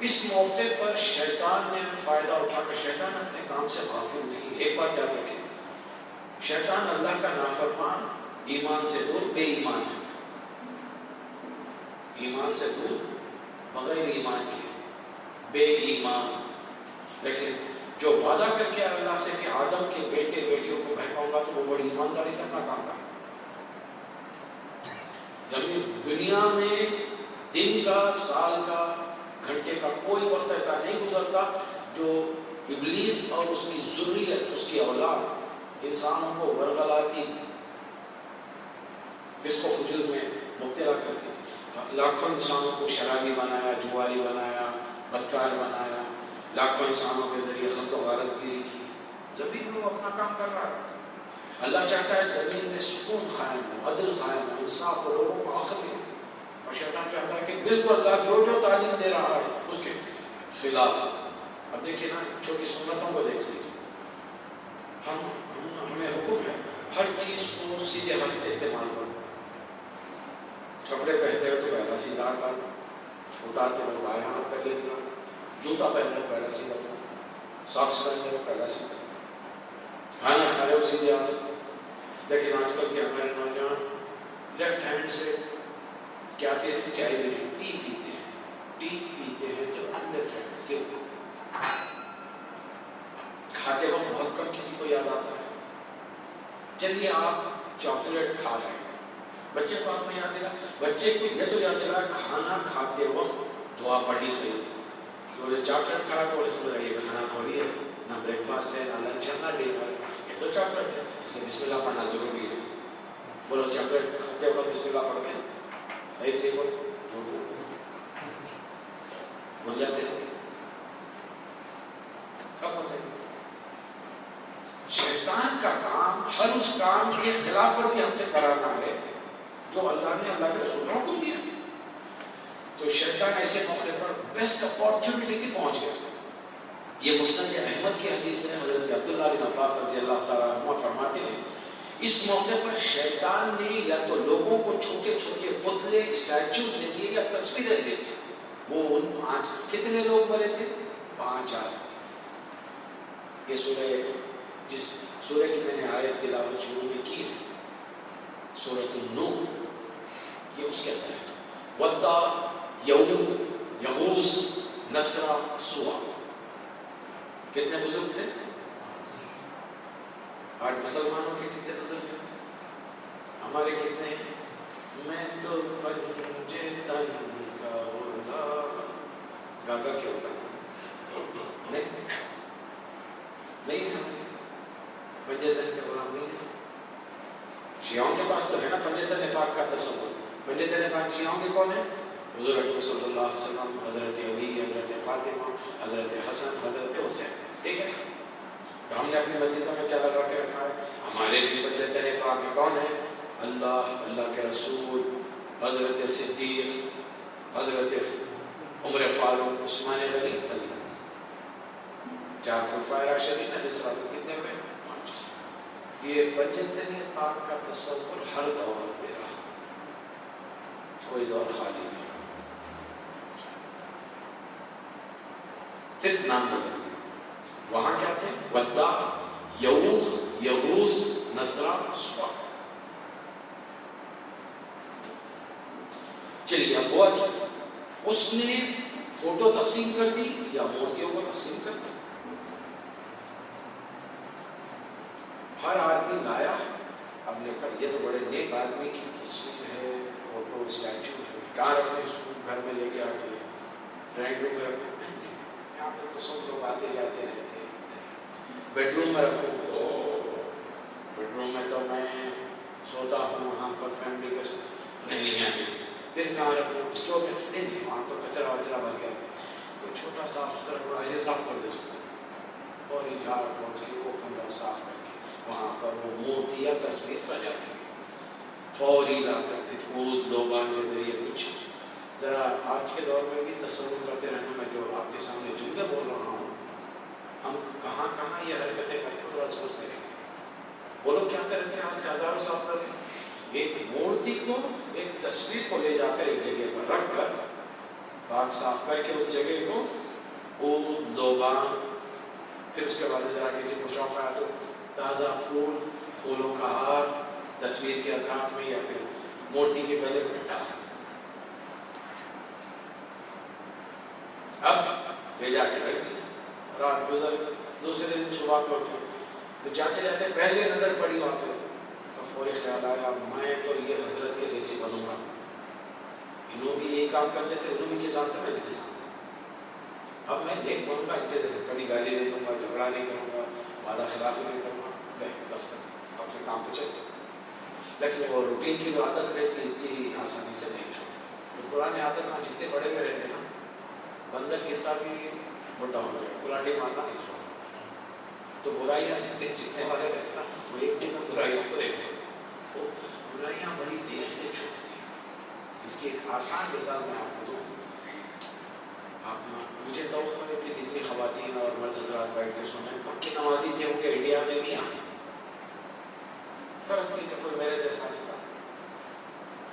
اس موقع پر شیطان نے فائدہ اٹھا کر، شیطان اپنے کام سے غافل نہیں. ایک بات یاد رکھیں، شیطان اللہ کا نافرمان ایمان سے دور بے ایمان ہے. ایمان سے دور بغیر ایمان کے بے ایمان. لیکن جو وعدہ کر کے اللہ سے کہ آدم کے بیٹے بیٹیوں کو بہکاؤں گا، تو وہ بڑی ایمانداری سے اپنا کام کرے. زمین دنیا میں دن کا، سال کا، گھنٹے کا کوئی وقت ایسا نہیں گزرتا جو ابلیس اور اس کی ذریت، اس کی اولاد انسانوں کو ورغلاتی، اس کو فجور میں مبتلا کرتی. لاکھوں انسانوں کو شرابی بنایا، جواری بنایا، بدکار بنایا، لاکھوں انسانوں کے ذریعے خلق و غارت گیری کی. زمین میں وہ اپنا کام کر رہا ہے. اللہ چاہتا ہے زمین میں سکون قائم ہو، عدل قائم ہو، انصاف ہو، لوگوں کو عقل ملے. اور شیطان چاہتا ہے کہ بالکل اللہ جو تعلیم دے رہا ہے اس کے خلاف. اب دیکھیں نا، چھوٹی سنتوں کو دیکھ لیجیے. ہمیں حکم ہے ہر چیز کو سیدھے ہاتھ سے استعمال کرو. کپڑے پہن رہے ہو تو پہلا سیدھا ڈالو، اتارتے وقت بائیں ہاتھ پہلے نکالو. جوتا پہن رہے ہو پہلا سیدھا کرو، ساکس پہن رہے ہو پہلا سیدھا، کھانا کھا رہے ہو سیدھے ہاتھ سے. لیکن آج کل کے ہمارے نوجوان لیفٹ ہینڈ سے کیا کہ چائے بھی نہیں، ٹی پیتے ہیں. ٹی پیتے ہیں تو لیفٹ ہینڈ کے کھاتے وقت بہت کم کسی کو یاد آتا ہے. چلیے آپ چاکلیٹ کھا رہے ہیں، بچے کو آپ نے یاد دلا، بچے کو یہ تو یاد دلا کھانا کھاتے وقت دعا پڑھنی چاہیے. تو چاکلیٹ کھا رہا تو سمجھ یہ کھانا تھوڑی ہے، نہ بریک فاسٹ ہے، نہ لنچ ہے، نہ ڈنر ہے، یہ تو چاکلیٹ ہے، اس لیے بسم اللہ پڑھنا ضروری ہے. بولو چاکلیٹ کھاتے وقت بسم اللہ پڑھتے ہیں؟ ایسے ہی بول جاتے ہیں. کب ہوتا ہے؟ شیطان کا کام ہر اس کام کے خلاف ورزی ہم سے کرانا ہے جو اللہ نے اللہ کے رسول نے حکم دیا. تو شیطان ایسے موقع پر بیسٹ اپارچونٹی تھی پہنچ گیا. یہ مسند احمد کی حدیث ہے. حضرت عبداللہ بن عباس رضی اللہ تعالیٰ عنہ فرماتے ہیں اس موقع پر شیطان نے یا تو لوگوں کو چھوٹے چھوٹے پتلے اسٹیچوز دے دیے یا تصویریں دے دی. وہ ان 5 کتنے لوگ مرے تھے؟ 5 آدمی. یہ سورہ، جس سورہ کی میں نے آیت تلاوت شروع میں کی ہے، سورۃ النور، یہ اس کے اندر ہے. ودا، یعوق، یغوث، نصرہ، سوا. کتنے بزرگ تھے؟ آج مسلمانوں کے کتنے بزرگ ہیں؟ ہمارے کتنے ہیں؟ میں تو پنجے تن کا غلام. گاگا کیا ہوتا ہے؟ نہیں ہے پنجے تن کا غلام نہیں ہے. شیعوں کے پاس تو ہے نا پنجے تن پاک کا تصور. پنجے تن پاک شیعوں کے کون ہے؟ حضور اکرم صلی اللہ علیہ وسلم، حضرت علی، حضرت فاطمہ، حضرت حسن، حضرت حسین. ٹھیک ہے. تو ہم نے اپنی مسجدوں میں کیا لگا کے رکھا ہے؟ ہمارے بھی پنجے تن پاک کون ہے؟ اللہ، اللہ کے رسول، حضرت صدیق، حضرت عمر فاروق، عثمان غنی، علی. 4 خلفائے راشدین علیہ السلام. کتنے ہوئے؟ 5. یہ پنجے تن پاک کا تصور ہر دور میں رہا، کوئی دور خالی نہیں. صرف نام بدل گئے. وہاں کیا تھے؟ ودا، یعوق، یغوث، نصرہ، سوا. چلیے اب ہوا کیا؟ اس نے فوٹو تقسیم کر دی یا مورتیوں کو تقسیم کر دی؟ ہر آدمی لایا. اب نے کہا یہ تو بڑے نیک آدمی کی تصویر ہے، فوٹو اسٹیچو ہے، کہاں رکھیں اس کو؟ گھر میں لے کے آ کے ڈرائنگ روم میں رکھو؟ نہیں، یہاں پہ تو سب لوگ آتے جاتے رہتے ہیں. بیڈ روم میں رکھو؟ بیڈ روم میں تو میں سوتا ہوں، وہاں پر فیملی کا نہیں آنے. پھر کہاں رکھو؟ اسٹور میں؟ نہیں، وہاں تو کچرا وچرا بھر کے رکھے. کوئی چھوٹا صاف ستھرا تھوڑا ایسے صاف کر دے اس کو، اور جھاڑ پوچھ کے وہ کمرہ صاف کر کے وہاں پر وہ مورتی یا تصویر سجاتی ہے. فوری لا کر خود لوگان کے ذریعے کچھ ذرا آج کے دور میں بھی تصور کرتے رہنا. میں جو آپ کے سامنے جملے بول رہا ہوں ہم کہاں کہاں یہ حرکتیں کرتے ہیں اور سوچتے رہتے ہیں. وہ لوگ کیا کرتے ہیں آج سے ہزاروں سال پہلے ایک مورتی کو ایک تصویر کو لے جا کر ایک جگہ پر رکھ کر پاک صاف کر کے اس جگہ کو اود لوبان پھر اس کے بعد ذرا کسی کو شوق آیا تو تازہ پھول پھولوں کا ہار تصویر کے اطراف میں یا پھر مورتی کے گلے میں ڈال اب لے جا کے رکھ دیا. رات گزر دوسرے دن صبح کو اٹھے تو جاتے جاتے پہلے نظر پڑی وہاں پہ تو فوری خیال آیا میں تو یہ حضرت کے جیسی بنوں گا. انہوں بھی یہی کام کرتے تھے, انہوں بھی کسان تھے, میں بھی کسان تھا. اب میں نیک بنوں گا, ان کے کبھی گالی نہیں دوں گا, جھگڑا نہیں کروں گا, وعدہ خلافی نہیں کروں گا. گئے دفتر اپنے کام پہ چل گئے. لیکن وہ روٹین کی جو عادت رہتی اتنی آسانی سے نہیں چھوڑتی. تو پرانی عادت ہم جتنے بڑے میں رہتے نا, بندر کتنا بھی بڑا ہو گیا کلاٹی مارنا نہیں چھوڑتا. تو برائیاں جتنے سیکھنے والے رہتے نا وہ ایک دن میں برائیوں کو دیکھ لیتے ہیں. وہ برائیاں بڑی دیر سے چھوٹتی ہیں. اس کی ایک آسان مثال میں آپ کو دوں. مجھے توقع ہے کہ جتنی خواتین اور مرد حضرات بیٹھ کے سنیں پکی نمازی تھے ان کے انڈیا میں بھی آئے. فرض نہیں کہ کوئی میرے جیسا نہیں تھا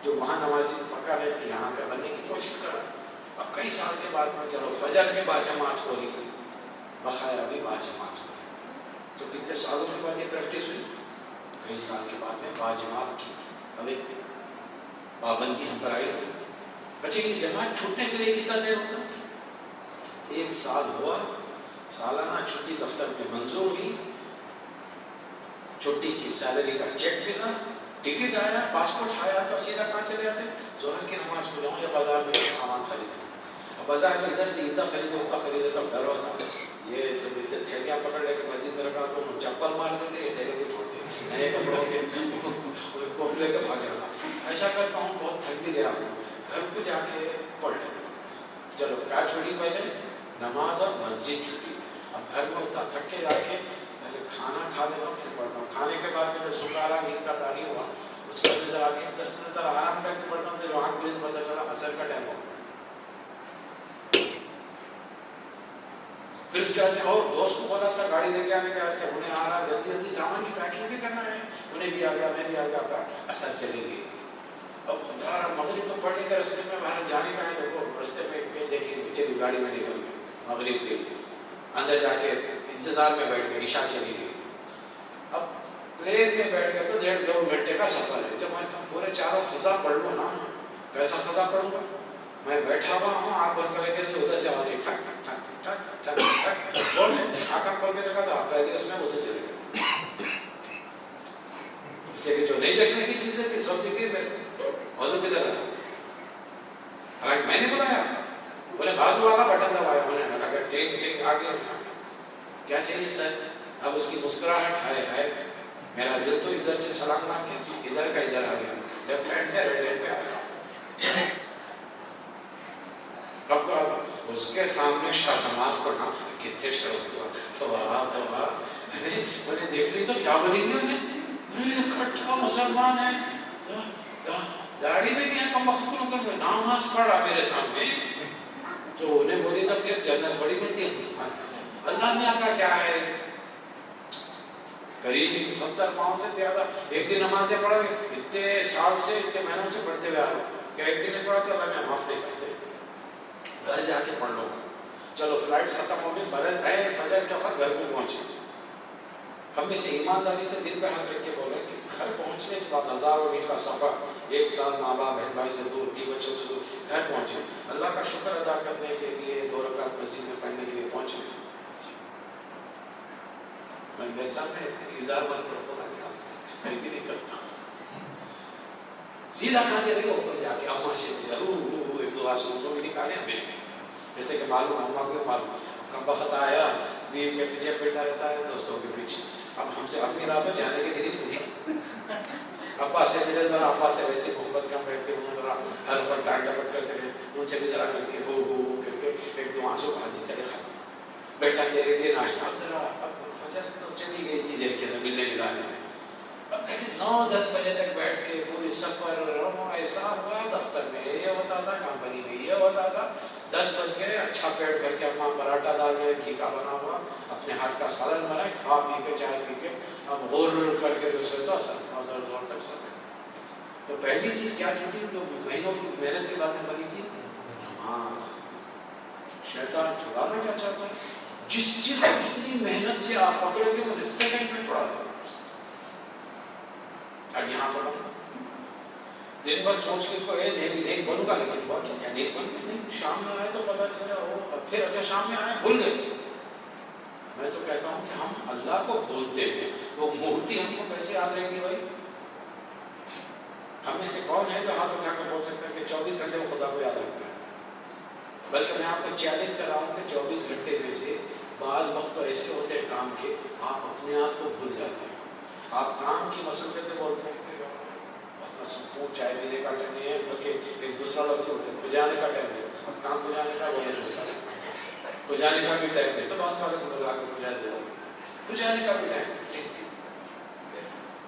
جو وہاں نمازی پکا رہے تھے, یہاں کا بننے کی کوشش کرا. اب کئی سال کے بعد میں چلو فجر میں باجماعت ہو رہی ہے, بخایا بھی باجماعت ہو رہی ہے. تو کتنے سالوں کے بعد یہ پریکٹس ہوئی, کئی سال کے بعد میں باجماعت کی. اب ایک پابندی ہم پر آئی. بچے کی جماعت چھوٹنے کے لیے کتنا دیر ہوتا؟ 1 سال ہوا. سالانہ چھٹی دفتر میں منظور ہوئی, چھٹی کی سیلری کا چیک ملا, ٹکٹ آیا, پاسپورٹ آیا, تو سیدھا کہاں چلے جاتے؟ ظہر کی نماز کو جاؤں یا بازار میں سامان خریدوں. اب بازار میں ادھر سے اتنا خریدے اتنا خریدے تب ڈر ہوتا. یہ سب اتنے تھیلیاں پکڑ لے کے مسجد میں رکھا تو چپل مار دیتے, یہ تھیلے بھی چھوڑتے نئے کپڑوں کے کوٹ لے کے بھاگ جاتا. ایسا کرتا ہوں, بہت تھک بھی گیا ہوں, گھر کو جا کے پڑھ لیتا. چلو کیا چھٹی پہلے نماز اور مسجد چھٹی. اب گھر میں اتنا تھک کے جا کے پہلے کھانا کھا لیتا ہوں پھر پڑھتا ہوں. کھانے کے بعد میں جو سکارا نیند کا تاری ہوا اس کے بعد ادھر آگے 10 منٹ آرام کر کے پڑھتا ہوں. پھر وہاں کھلی تو پتہ چلا عصر کا ٹائم ہو گیا. پھر اس کے بعد اور دوست کو بولا تھا گاڑی لے کے آنے کے راستے, انہیں آ رہا جلدی جلدی سامان کی پیکنگ بھی کرنا ہے, انہیں بھی آ گیا میں بھی آ گیا. آپ عصر چلے گئے. اب یار مغرب تو پڑھنے کے راستے میں باہر جانے کا ہے, لوگوں راستے میں کہیں دیکھیں پیچھے بھی گاڑی میں نکل گئے. مغرب گئی, اندر جا کے انتظار میں بیٹھ گئے, عشاء چلی گئی. اب پلین میں بیٹھ گئے تو 1.5-2 گھنٹے کا سفر ہے. جب میں پورے چاروں خزاں پڑھ لوں نا, کیسا خزاں پڑھوں گا؟ میں بیٹھا ہوا ہوں, آپ بند کر کے ادھر سے آواز ٹھک ٹھک ٹھک ٹھک ٹھک بول رہے ہیں. آنکھیں کھول کے دیکھا تو آپ پہلے اس میں ادھر چلے گئے. اس لیے کہ جو نہیں دیکھنے کی چیزیں تھی سب ذکر میں موضوع کدھر ہے. حالانکہ میں نے بلایا, بولے بازو والا بٹن دبایا, انہوں نے لگا ٹیک ٹیک آگے. کیا چاہیے سر؟ اب اس کی مسکراہٹ ہے میرا دل تو ادھر سے سلام نہ کہ ادھر کا ادھر آ گیا, لیفٹ ہینڈ سے رائٹ ہینڈ پہ آ گیا. اب اس کے سامنے شاہ نماز پڑھنا کتنے شروع ہوا تو میں نے دیکھ لی تو کیا بولی گی انہیں, کھٹا مسلمان ہے, داڑھی بھی نہیں ہے, کم وقت کر کے نماز پڑھا میرے سامنے. تو انہیں بولی تب پھر جنت تھوڑی ملتی ہے. اللہ میاں کا کیا ہے, قریب 70 پاؤں سے زیادہ ایک دن نمازیں پڑھا اتنے سال سے اتنے مہینوں سے پڑھتے ہوئے آ رہا ہوں کہ ایک دن نہیں پڑھا تو اللہ میاں معاف نہیں کرتے. گھر جا کے پڑھ لو. چلو فلائٹ ختم ہو گئی, فرض ہے فجر کے وقت گھر کو پہنچے. ہم میں سے ایمانداری سے دل پہ ہاتھ رکھ کے بولے کہ گھر پہنچنے کے بعد ہزاروں میل کا سفر, 1 سال ماں باپ بہن بھائی سے دور, بیوی بچوں سے دور, گھر پہنچے, اللہ کا شکر ادا کرنے کے لیے 2 رکعت مسجد میں پڑھنے کے لیے پہنچے. میں میرے سامنے اظہار بن کر پتا میں بھی نہیں کرتا. سیدھا کہاں چلے گا اوپر جا کے اماں سے ایک دو آسوں بھی نکالے ہمیں, جیسے کہ معلوم اماں کو معلوم کب وقت آیا بیوی کے پیچھے پڑتا رہتا ہے, دوستوں کے پیچھے. اب ہم سے اپنی رات میں جانے کی دریج نہیں. ابا سے ملے ذرا, ابا سے ویسے محبت کم رہتے, انہیں ذرا ہر وقت ڈانٹ ڈپٹ کرتے رہے, ان سے بھی ذرا مل کے ہو کر کے 1-2 آنسو بہانے چلے ختم. بیٹا تیرے لیے ناشتہ, اب ذرا اب فجر تو چلی گئی تھی دیر کے اندر ملنے ملانے میں. اب لیکن 9-10 بجے تک بیٹھ کے پوری سفر ایسا ہوا, دفتر میں یہ ہوتا تھا, کمپنی میں یہ ہوتا تھا, 10 بج گئے، اچھا پیٹ بھر کے اپنا پراٹھا ڈال کے گھی کا بنا ہوا اپنے ہاتھ کا سالن بنائے، کھا پی کے چائے پی کے اب غور کر کے جو سوتا اثر زور تک سوتے. تو پہلی چیز کیا چھوٹی جو مہینوں کی محنت کے بعد میں بنی تھی؟ نماز. شیطان چھڑانا کیا چاہتا ہے؟ جس چیز کو جتنی محنت سے آپ پکڑو گے وہ سیکنڈ میں چھڑا دے گا. اب یہاں پڑھو دن بھر سوچ کے کوئی نیک بنوں گا، لیکن ہوا کیا نیک بن گئے نہیں. شام میں آئے تو پتا چلا وہ پھر اچھا شام میں آئے بھول گئے. میں تو کہتا ہوں کہ ہم اللہ کو بھولتے ہیں، وہ مورتی ہم کو کیسے یاد رہے گی بھائی؟ ہم میں سے کون ہے جو ہاتھ اٹھا کر بول سکتا ہے کہ 24 گھنٹے وہ خدا کو یاد رکھتا ہے؟ بلکہ میں آپ کو چیلنج کر رہا ہوں کہ 24 گھنٹے میں سے بعض وقت تو ایسے ہوتے ہیں کام کے آپ اپنے آپ کو بھول جاتے ہیں. آپ کام کی مصروفیت میں بولتے ہیں کہ سکون چائے پینے کا ٹائم نہیں ہے، بلکہ ایک دوسرا لفظ ہوتا ہے کھجانے کا ٹائم ہے. اب کام کھجانے کا وہ نہیں ہوتا ہے، کھجانے کا بھی ٹائم ہے. تو بعض باتوں کو لگا کے کھجا دے کھجانے کا بھی ٹائم ہے.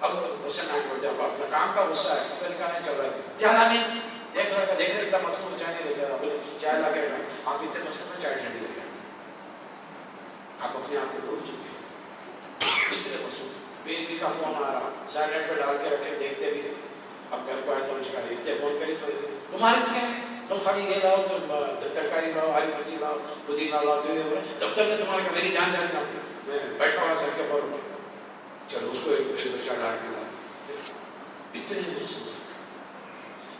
اب غصہ نہ پڑ جاؤ، اپنا کام کا غصہ ہے اس کا نکالنے چل رہا تھا جانا نہیں دیکھ رہے اتنا مصروف چائے نہیں لے جا رہا، چائے لا کے رکھا آپ اتنے مصروف میں چائے ٹھنڈی لے گیا. آپ اپنے آپ کو بھول چکے ہیں اتنے مصروف. بیوی کا فون آ رہا سائلنٹ پہ ڈال کے رکھے دیکھتے بھی. اب گھر کو آئے تو مجھے اتنے فون کری تمہارے کو کیا ہے، تم خالی یہ لاؤ ترکاری لاؤ ہری مرچی لاؤ پودینہ لاؤ دفتر میں تمہارے کا میری جان جانے میں بیٹھا ہوا سر کے پر چلو اس کو ایک دو چار ڈال کے لا اتنے مصروف.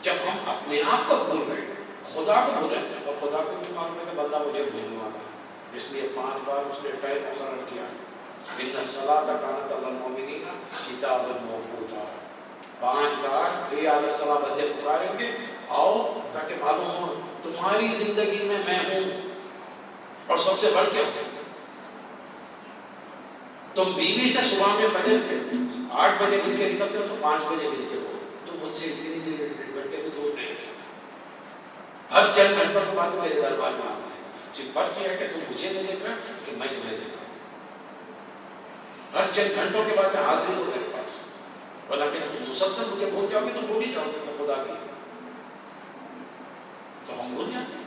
جب ہم اپنے آپ کو بھول رہے ہیں خدا کو بھول رہے ہیں، اور خدا کو بھی معلوم ہے کہ بندہ مجھے بھولنے والا ہے، اس لیے 5 بار اس نے ٹائم مقرر کیا. ان الصلاۃ کانت علی المؤمنین کتابا موقوتا. 5 بار اے علیہ السلام بندے پکاریں گے آؤ تاکہ معلوم ہو تمہاری زندگی میں ہوں اور سب سے بڑھ کے ہوں. تم بیوی سے صبح میں فجر پہ 8 بجے مل کے نکلتے ہو تو 5 بجے ملتے ہو، تم مجھ سے اتنی دیر گھنٹے کو دور نہیں رہ سکتے. ہر چند گھنٹوں کے بعد میرے دربار میں آتے ہیں. صرف فرق یہ ہے کہ تم مجھے نہیں دیکھ رہا کہ میں تمہیں دیکھ رہا ہوں. ہر چند گھنٹوں کے بعد میں حاضر ہوں میرے پاس، ورنہ کہ تم مسلسل مجھے بھول جاؤ گے تو بھول ہی جاؤ گے کہ خدا بھی ہے. تو ہم بھول جاتے ہیں.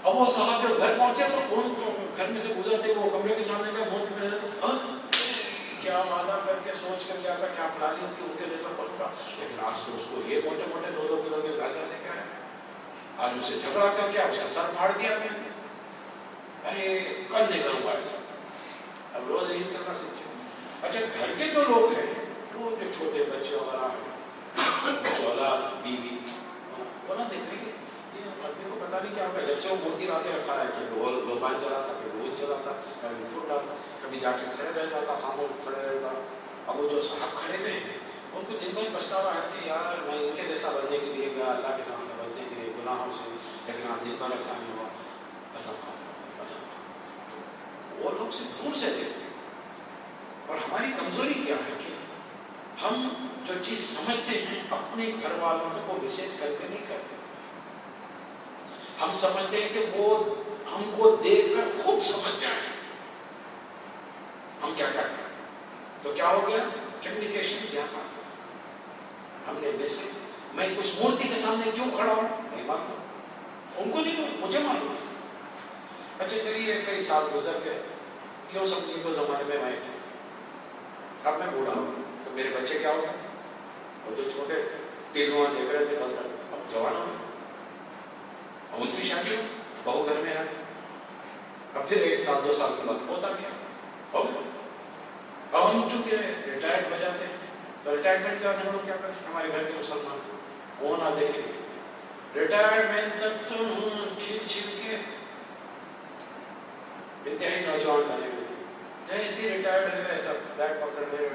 اب وہ صاحب جب گھر پہنچے تو ان کو گھر میں سے گزرتے وہ کمرے کے سامنے گئے بہت کیا وعدہ کر کے سوچ کر گیا تھا کیا پلاننگ تھی ان کے جیسا بنوں گا، لیکن آج تو اس کو یہ موٹے موٹے 2 کلو کے گالیاں دے کے آئے. آج اسے جھگڑا کر کے اس کا سر پھاڑ دیا میں نے. ارے کل نہیں کروں گا ایسا. اب روز یہی چلنا سیکھے. اچھا گھر کے جو لوگ ہیں وہ جو چھوٹے بچے وغیرہ ہیں اولاد بیوی وہ نہ دیکھ رہے کہ یہ آدمی کو پتا نہیں کیا ہوگا. جب سے وہ مورتی لا کے رکھا ہے کہ وہ لوبان چلاتا کہ وہ چلاتا کبھی فروٹ ڈالتا کبھی جا کے کھڑے رہ جاتا خاموش کھڑے رہتا. اب وہ جو صاحب کھڑے ہوئے ہیں ان کو دن بھر پچھتاوا ہے کہ یار میں ان کے جیسا بننے کے لیے گیا اللہ کے سامنے بننے کے لیے گناہوں سے، لیکن آپ دن بھر ایسا نہیں ہوا. وہ لوگ سے دور سے دیکھتے ہیں. اور ہماری کمزوری کیا ہے کہ ہم جو چیز سمجھتے ہیں اپنے گھر والوں تک وہ میسج کر کے نہیں کرتے. ہم سمجھتے ہیں کہ وہ ہم کو دیکھ کر خود سمجھ جائیں ہم کیا کریں. تو کیا ہو گیا کمیونیکیشن کیا بات ہے. ہم نے میسج میں اس مورتی کے سامنے کیوں کھڑا ہوں نہیں معلوم، ان کو نہیں معلوم مجھے معلوم. اچھا چلیے کئی سال گزر گئے، یوں سمجھیے کو زمانے میں میں تھے، اب میں بوڑھا ہوں تو میرے بچے کیا ہو گئے، اور جو چھوٹے تینوں دیکھ رہے تھے کل تک اب جوان ہو گئے. اب ان کی شادی بہو گھر میں آ گئی. اب پھر 1 سال 2 سال کے بعد پوتا بھی ہو گیا. اب ہم چونکہ ریٹائرڈ ہو جاتے ہیں تو ریٹائرمنٹ کے بعد ہم لوگ کیا کرتے ہیں، ہمارے گھر کے مسلمان وہ نہ دیکھیں گے ریٹائرمنٹ تک تو کھل چھل کے انتہائی نوجوان بنے ہوئے تھے. جیسے ریٹائرڈ ہوئے ایسا بیگ پکڑ لے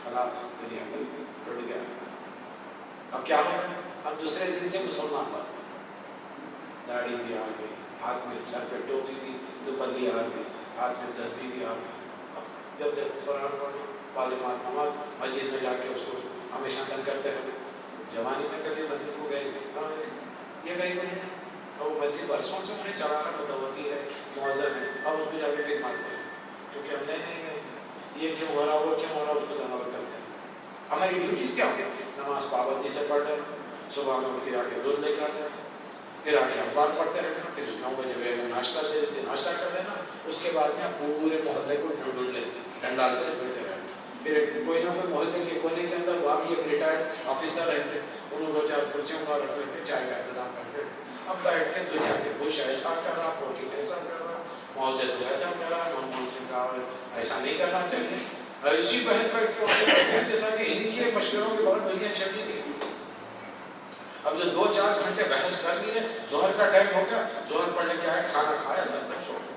خلاص دنیا میں ٹوٹ گیا. اب کیا ہو گیا، اب دوسرے دن سے مسلمان بن گئے. داڑھی بھی آ گئی، ہاتھ میں سر پہ ٹوپی بھی دوپلی آ گئی، ہاتھ میں تسبیح بھی آ گئی. جب دیکھو قرآن پڑھو معلومات نماز مسجد میں جا کے اس کو ہمیشہ تنگ کرتے رہے. جوانی میں کبھی مسجد کو گئے یہ گئی ہوئی ہے اور وہ مسجد برسوں سے انہیں چلا رہا متولی ہے مؤذن ہے. اب اس میں جا کے بھیک مانگتے ہیں کیونکہ ہم نہیں گئے یہ کیوں ہو رہا وہ کیوں ہو رہا اس کو تناور کرتے ہیں. ہماری ڈیوٹیز کیا ہوتی ہے، نماز پابندی سے پڑھ رہے، صبح میں اٹھ کے جا کے روز لے کے آتے ہیں، پھر آ کے اخبار پڑھتے رہنا، پھر 9 بجے وہ ناشتہ دے دیتے، ناشتہ کر لینا، اس کے بعد میں پورے محلے کو ڈھونڈ لیتے، ڈنڈا لیتے پھرتے رہنا. پھر کوئی نہ کوئی محلے کے کونے کے اندر وہاں بھی ایک ریٹائرڈ آفیسر رہتے، انہوں کو 4 کرسیوں کا رکھ لیتے، چائے کا انتظام کر کے اب بیٹھ کے دنیا کے بش ایسا کر رہا، پوٹین ایسا کر رہا، معزز ایسا کر رہا، منموہن سنگھ کا ایسا نہیں کرنا چاہیے. ایسی بحث بیٹھ کے جیسا کہ ان کے مشوروں کے بعد دنیا چلتی نہیں. اب جو 2-4 گھنٹے بحث کر لیے، ظہر کا ٹائم ہو گیا، ظہر پڑھنے کے آئے، کھانا کھایا، سب تک سو گئے.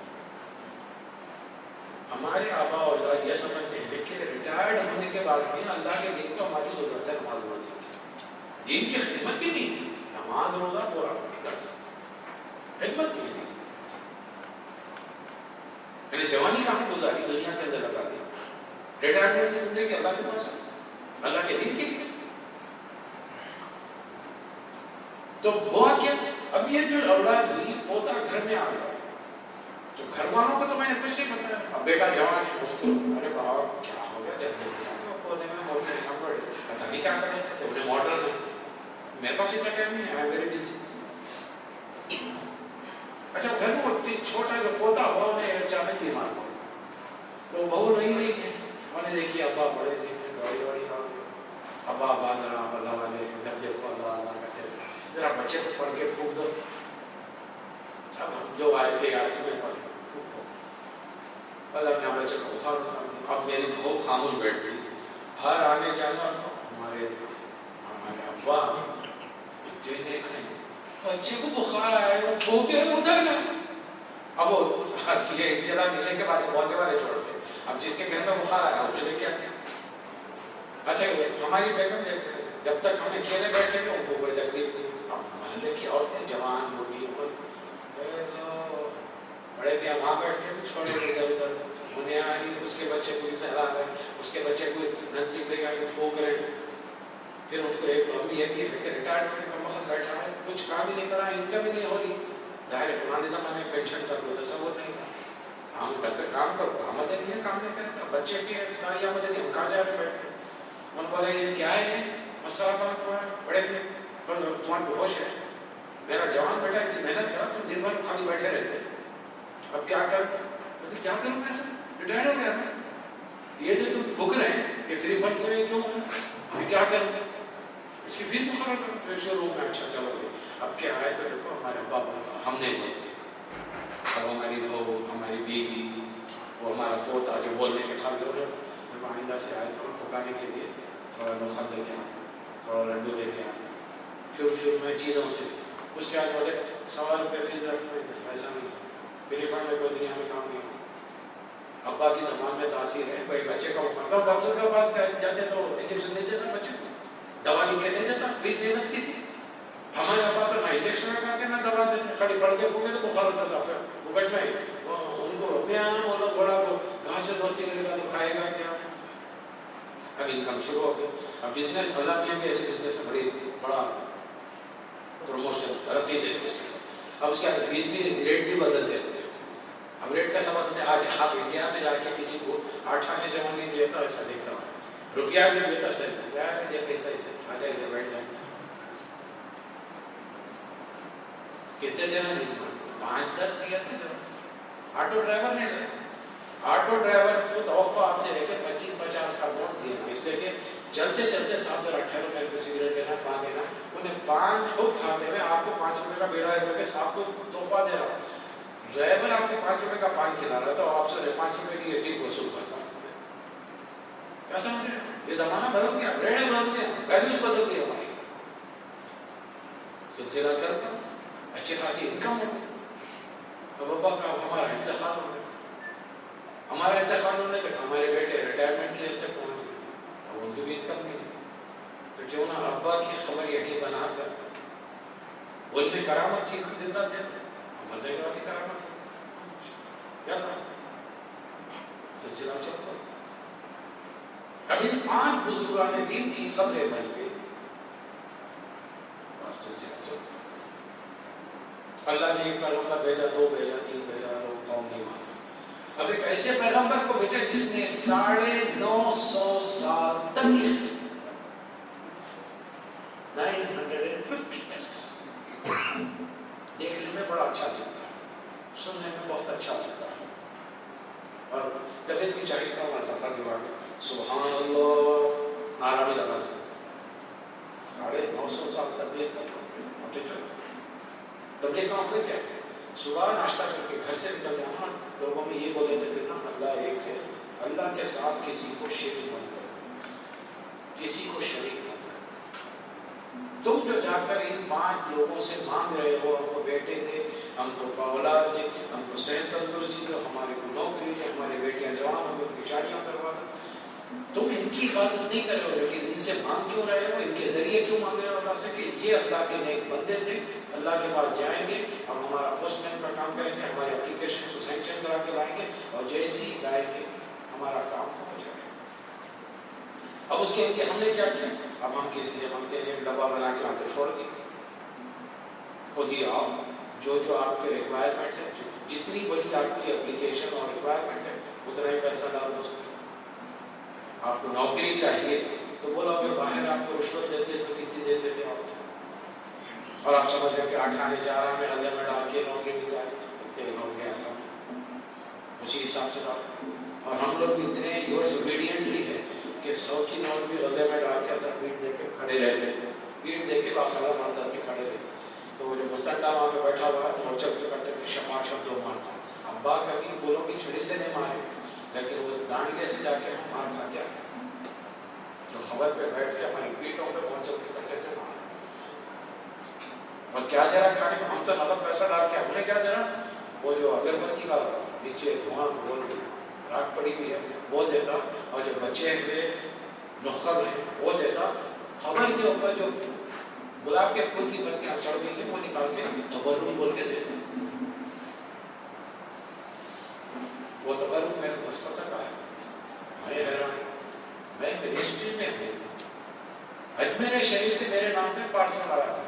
ہمارے آبا و اجداد یہ سمجھتے ہیں کہ ریٹائرڈ ہونے کے بعد بھی اللہ کے دین کو ہماری ضرورت ہے، نماز روزے کی، دین کی خدمت بھی نہیں ہے، نماز روزہ پورا نہیں کر سکتے، خدمت نہیں ہے. میں نے جوانی کہاں گزاری، دنیا کے اندر لگا دی. ریٹائرمنٹ کی زندگی اللہ کے پاس ہے، اللہ کے دین کے لیے. تو ہوا کیا، اب یہ جو اولاد ہوئی، پوتا گھر میں آ گیا، تو گھر والوں کو تو میں نے کچھ نہیں بتایا. اب بیٹا جوان ہے، اس کو ارے بابا کیا ہو گیا، جب کونے میں موٹر سنبھل پتہ نہیں کیا کر رہے تھے، انہیں ماڈرن ہے، میرے پاس اتنا ٹائم نہیں ہے، میں ویری بزی. اچھا گھر میں چھوٹا جو پوتا ہوا، انہیں اچانک بیمار ہو گیا، تو بہو نہیں رہی ہے، انہوں نے دیکھی ابا بڑے دیکھے گاڑی واڑی آ گئی، ابا آباد رہا اللہ والے، جب دیکھو اللہ اللہ کہتے ہیں ذرا بچے کو پڑھ کے پھونک دو. اب ہم جو آئے تھے آتے میں پڑھ پھونک دو، اللہ اپنے بچے کو بخار اٹھا دی. اب میری بہو خاموش بیٹھتی، ہر آنے جانا ہمارے ابا دیکھ رہے ہیں بچے کو بخار آیا ہے، پھونکے اتر گیا. اب وہ یہ اطلاع ملنے کے بعد محلے والے چھوڑتے، اب جس کے گھر میں بخار آیا وہ لے کے آتے. اچھا ہماری بیگم دیکھ رہے، جب تک ہمیں اکیلے بیٹھے گے ان کو کوئی تکلیف نہیں. اب محلے کی عورتیں جوان بوڑھی عمر بڑے بھی وہاں بیٹھ کے بھی چھوڑے گئے ادھر ادھر، انہیں آئی اس کے بچے کو سہلا رہے، اس کے بچے کو نزدیک لے گئے پھونک رہے. پھر ان کو ایک ابھی یہ بھی ہے کہ ریٹائرڈ ہونے کا مقصد بیٹھا ہے، کچھ کام ہی نہیں کرا، انکم ہی نہیں ہو رہی. ظاہر ہے پرانے زمانے میں پینشن کا کوئی تصور نہیں تھا، ہم کرتے کام کرو، آمدنی ہے کام نہیں کرتا، بچے کی ساری آمدنی ہم کہاں جا رہے بیٹھ کے. ان کو بولے یہ کیا ہے، یہ مسئلہ کرنا تمہارا، بڑے بھی تمہارے کو ہوش ہے، میرا جوان بیٹا اتنی محنت کرا، تم دن بھر خالی بیٹھے رہتے، اب کیا کر کیا کروں میں، ریٹائرڈ ہو گیا میں، یہ جو تم بھوک رہے ہیں یہ فری فنڈ کیوں میں کیا کروں، اس کی فیس مقرر کرو. پھر شروع میں اچھا چلو گے، اب کیا آئے تو دیکھو ہمارے ابا ہم نے بولتے، اب ہماری بہو، ہماری بیوی، وہ ہمارا پوتا جو بولنے کے قابل ہو رہے، جب آئندہ سے آئے تو پکانے کے لیے تھوڑا نخل لے کے آئے، تھوڑا لڈو لے کے آئے. شروع میں چیزوں سے اس کے بعد بولے 100 روپے فیس رکھ لیں، ایسا نہیں، فری فنڈ میں کوئی دنیا میں کام نہیں. ابا کی زبان میں تاثیر ہے، کوئی بچے کا ڈاکٹر کے پاس جاتے تو انجیکشن نہیں دیتا، بچے کو دوا لکھ کے نہیں دیتا، فیس نہیں لگتی تھی. ہمارے ابا تو نہ انجیکشن لگاتے نہ دوا دیتے، خالی پڑھ کے پھونکے تو بخار ہوتا تھا. پھر پکٹ میں ان کو وہ لوگ بڑا گھاس سے دوستی کرے گا تو کھائے گا کیا. اب انکم شروع ہو گیا، اب بزنس اللہ میں بھی ایسے بزنس میں بڑی بڑا پروموشن ترقی دیتے اس کے. اب اس کے بعد فیس بھی ریٹ بھی بدلتے رہتے. اب ریٹ کا سمجھتے ہیں، آج آپ انڈیا میں جا کے کسی کو 8 آنے جمع نہیں دیا تو ایسا دیکھتا ہوں، روپیہ بھی دیتا صحیح یار ایسے کہتا ہے آ جائے ادھر بیٹھ جائیں. کتنے دینا نہیں، 5-10 دیا تھا. جو آٹو ڈرائیور نے آٹو ڈرائیور کو توقع آپ سے ہے کہ 25-50 کا نوٹ دینا، اس لیے کہ چلتے چلتے 7-8 روپے کو سگریٹ لینا، پان لینا، انہیں پان خود کھاتے ہوئے آپ کو 5 روپے کا بیڑا لے کر کے آپ کو تحفہ دے رہا. ڈرائیور آپ کو 5 روپے کا پان کھلا رہا تھا، آپ سے 5 روپے کی ٹپ وصول کرتا. کیا سمجھ رہے ہیں؟ یہ زمانہ بدل گیا، ریٹ بدل گیا، ویلیوز بدل گئی ہماری. سلسلہ چلتا، اچھی خاصی انکم ہو گئی. اب ابا کا ہمارا انتخاب ہو گیا، ہمارا انتخاب ہونے تک ہمارے بیٹے ریٹائرمنٹ کی ایج تک پہنچ گئے، اب ان کی بھی انکم نہیں ہے. تو کیوں نہ ابا کی خبر یہی بنا کر، ان میں کرامت تھی تو زندہ تھے، مرنے کے بعد ہی کرامت تھی کیا نا، سلسلہ چلتا. اب ان 5 بزرگان دین کی قبریں بن گئی اور سلسلہ چلتا. اللہ نے ایک پیغمبر بھیجا، 2 بھیجا، 3 بھیجا، لوگ قوم نہیں مانتے. اب ایک ایسے پیغمبر کو بھیجا جس نے 950 سال تبلیغ کی، 950 years. نعرہ بھی لگا سکتے ہیں 950 سال تبلیغ کا موٹے چلو تبلیغ کا مطلب کیا ہے؟ صبح ناشتہ کر کے گھر سے نکل جانا لوگوں میں یہ بولے تھے کہ نا اللہ ایک ہے، اللہ کے ساتھ کسی کو شریک مت کرو، کسی کو شریک مت کرو۔ تم جو جا کر ان 5 لوگوں سے مانگ رہے ہو، ہم کو بیٹے دے، ہم کو اولاد دے، ہم کو صحت تندرستی دے، ہمارے کو نوکری دے، ہماری بیٹیاں جوان ہو ان کی شادیاں کروا دو، تم ان کی عبادت نہیں کر رہے ہو، لیکن ان سے مانگ کیوں رہے ہو؟ ان کے ذریعے کیوں مانگ رہے ہو اللہ سے کہ یہ اللہ کے نیک بندے تھے، اللہ کے پاس جائیں گے، ہم ہمارا پوسٹ مین کا کام کریں گے، ہمارے اپلیکیشن کو سینکشن کرا کے لائیں گے، اور جیسے ہی لائیں گے ہمارا کام ہو جائے گا۔ اب اس کے لیے ہم نے کیا کیا؟ اب ہم کسی سے مانگتے ہیں ڈبہ بنا کے ہم کو چھوڑ دیں، خود ہی آؤ، جو آپ کے ریکوائرمنٹس ہیں، جتنی بڑی آپ کی اپلیکیشن اور ریکوائرمنٹ ہے اتنا ہی پیسہ ڈال دو۔ آپ کو نوکری چاہیے تو بولو اگر باہر آپ کو رشوت دیتے تو کتنی دیتے تھے آپ؟ اور آپ سمجھ رہے کہ 8 آنے 4 آنے غلے میں ڈال کے نوکری مل جائے، اتنے نوکری آسان اسی حساب سے ڈال۔ اور ہم لوگ بھی اتنے یورس اوبیڈینٹلی ہیں کہ 100 کی نوٹ بھی غلے میں ڈال کے ایسا پیٹ دے کے کھڑے رہتے ہیں، پیٹ دے کے باخلا مرد بھی کھڑے رہتے۔ تو وہ جو مستنڈا وہاں پہ بیٹھا ہوا ہے مورچہ پہ کرتے تھے شمار شب دو مارتا، ابا کبھی پھولوں کی چھڑی سے نہیں مارے، لیکن وہ ڈانڈے سے جا کے ہم مار کھا کے آئے تو خبر پہ بیٹھ کے ہماری پیٹوں پہ مورچہ کے کٹے سے مارے۔ اور کیا دے رہا کھانے کو؟ ہم تو نقد پیسہ ڈال کے، ہم نے کیا دے رہا؟ وہ جو اگربتی کا نیچے دھواں وہ راک پڑی ہوئی ہے وہ دیتا، اور جو بچے ہوئے نخل ہیں وہ دیتا، خبر کے اوپر جو گلاب کے پھول کی پتیاں سڑ گئی ہیں وہ نکال کے تبرک بول کے دیتے۔ وہ تبرک میرے مسئلہ تک آیا، میں حیران، میں منسٹری میں ہوں، اجمیر شریف سے میرے نام پہ پارسل آیا تھا،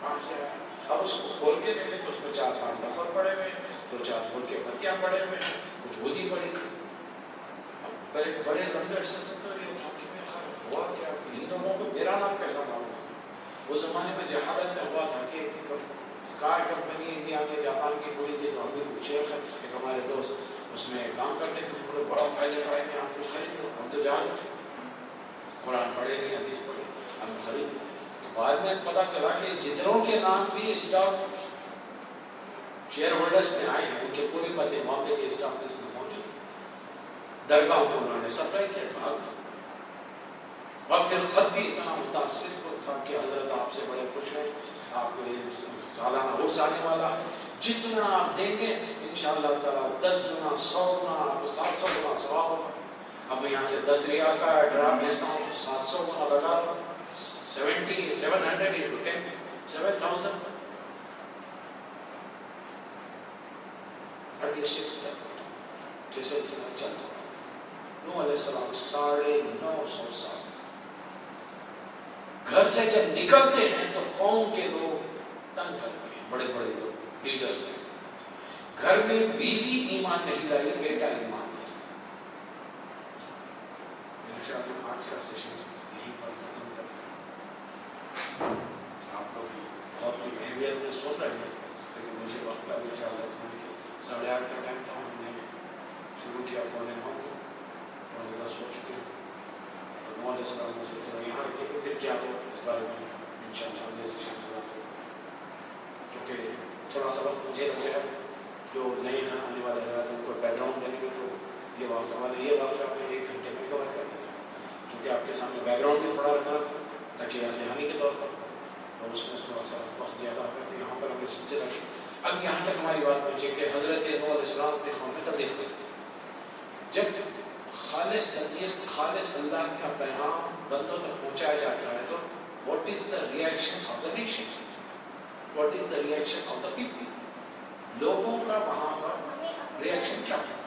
کہاں سے آیا؟ اب اس کو کھول کے دیکھیں تو اس میں 4-5 نفر پڑے ہوئے ہیں، 2-4 پھول کے پتیاں پڑے ہوئے ہیں، کچھ ہودی پڑی۔ اب بڑے لمبے عرصے سے تو یہ تھا کہ میں خیر ہوا کیا، ان لوگوں کو میرا نام کیسا معلوم؟ اس زمانے میں جہالت میں ہوا تھا کہ کار کمپنی انڈیا میں جاپان کی کھلی تھی تو ہم بھی پوچھے، ایک ہمارے دوست اس میں کام کرتے تھے، پورے بڑا فائدے کا ہے کہ آپ کچھ خرید لو، ہم تو جانتے تھے قرآن پڑھے نہیں حدیث پڑھے، ہم خرید۔ بعد میں پتہ چلا کہ جتنوں کے نام بھی اسٹاک شیئر ہولڈرز میں آئے ہیں ان کے پورے پتے وہاں پہ اسٹاک لسٹ میں موجود، درگاہوں کو انہوں نے سپلائی کیا تھا۔ اور پھر خط بھی اتنا متاثر تھا کہ حضرت آپ سے بڑے خوش ہیں، آپ سالانہ عرس آنے والا ہے، جتنا آپ دیں گے انشاءاللہ تعالیٰ 10 گنا 100 گنا آپ کو 700 گنا ثواب ہوگا۔ اب میں یہاں سے 10 ریال کا ڈرا بھیجتا ہوں تو 700 گنا لگا لو، 700 into 10 7,000۔ اب یہ شرک چلتا ہے، یہ سلسلہ چلتا ہے۔ نوح علیہ السلام 950 سال گھر سے جب نکلتے ہیں تو قوم کے لوگ تنگ کرتے ہیں، بڑے بڑے لوگ لیڈرز ہیں، گھر میں بیوی ایمان نہیں لائی، بیٹا ایمان لائی۔ میرے خیال میں آج کا سیشن یہیں پر ختم کریں۔ آپ لوگ بہت ہی اہمیت میں سوچ رہے ہیں، لیکن مجھے وقت کا بھی خیال رکھنا ہے کہ 8:30 کا ٹائم تھا، ہم نے شروع کیا 9:15 اور 10 ہو چکے ہیں، تو نوح علیہ السلام سے سلسلہ یہاں رکھیں گے، پھر کیا ہو اس بارے میں انشاءاللہ اگلے سیشن میں بات ہوگی۔ کیونکہ تھوڑا سا وقت مجھے لگ رہا ہے، جو نئے ہیں آنے والے حضرات ان کو بیک گراؤنڈ دینے میں، تو یہ بات ہمارے یہ واقعہ میں 1 گھنٹے میں کور کر دیتا ہوں، چونکہ آپ کے سامنے بیک گراؤنڈ بھی تھوڑا رکھا تھا تاکہ یاد دہانی کے طور پر، اور اس میں تھوڑا سا وقت زیادہ ہوگا، تو یہاں پر ہم نے سلسلہ اب یہاں تک ہماری بات پہنچی کہ حضرت نوح علیہ السلام اپنے قوم میں تبلیغ کی۔ جب خالص تبلیغ، خالص اللہ کا پیغام بندوں تک پہنچایا جاتا ہے تو what is the reaction of the nation? What is the reaction of the people? لوگوں کا وہاں پر ریئیکشن کیا ہوتا ہے؟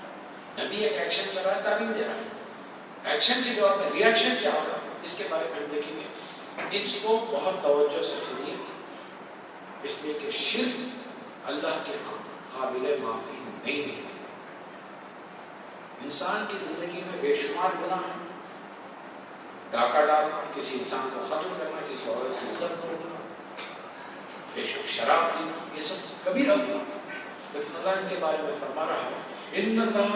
نبی ایک ایکشن کر رہا ہے، تعلیم دے رہا ہے، ایکشن کے جواب میں ریئیکشن کیا ہوگا اس کے بارے میں ہم دیکھیں گے۔ اس کو بہت توجہ سے سنیے، اس لیے کہ شرک اللہ کے ہاں قابل معافی نہیں ہے۔ انسان کی زندگی میں بے شمار گناہ ہیں، ڈاکہ ڈالنا، کسی انسان کو قتل کرنا، کسی عورت کی عزت توڑنا، بے شک شراب پینا، یہ سب کبیرہ گناہ، لیکن اللہ ان کے بارے میں فرما رہا ہے ان اللہ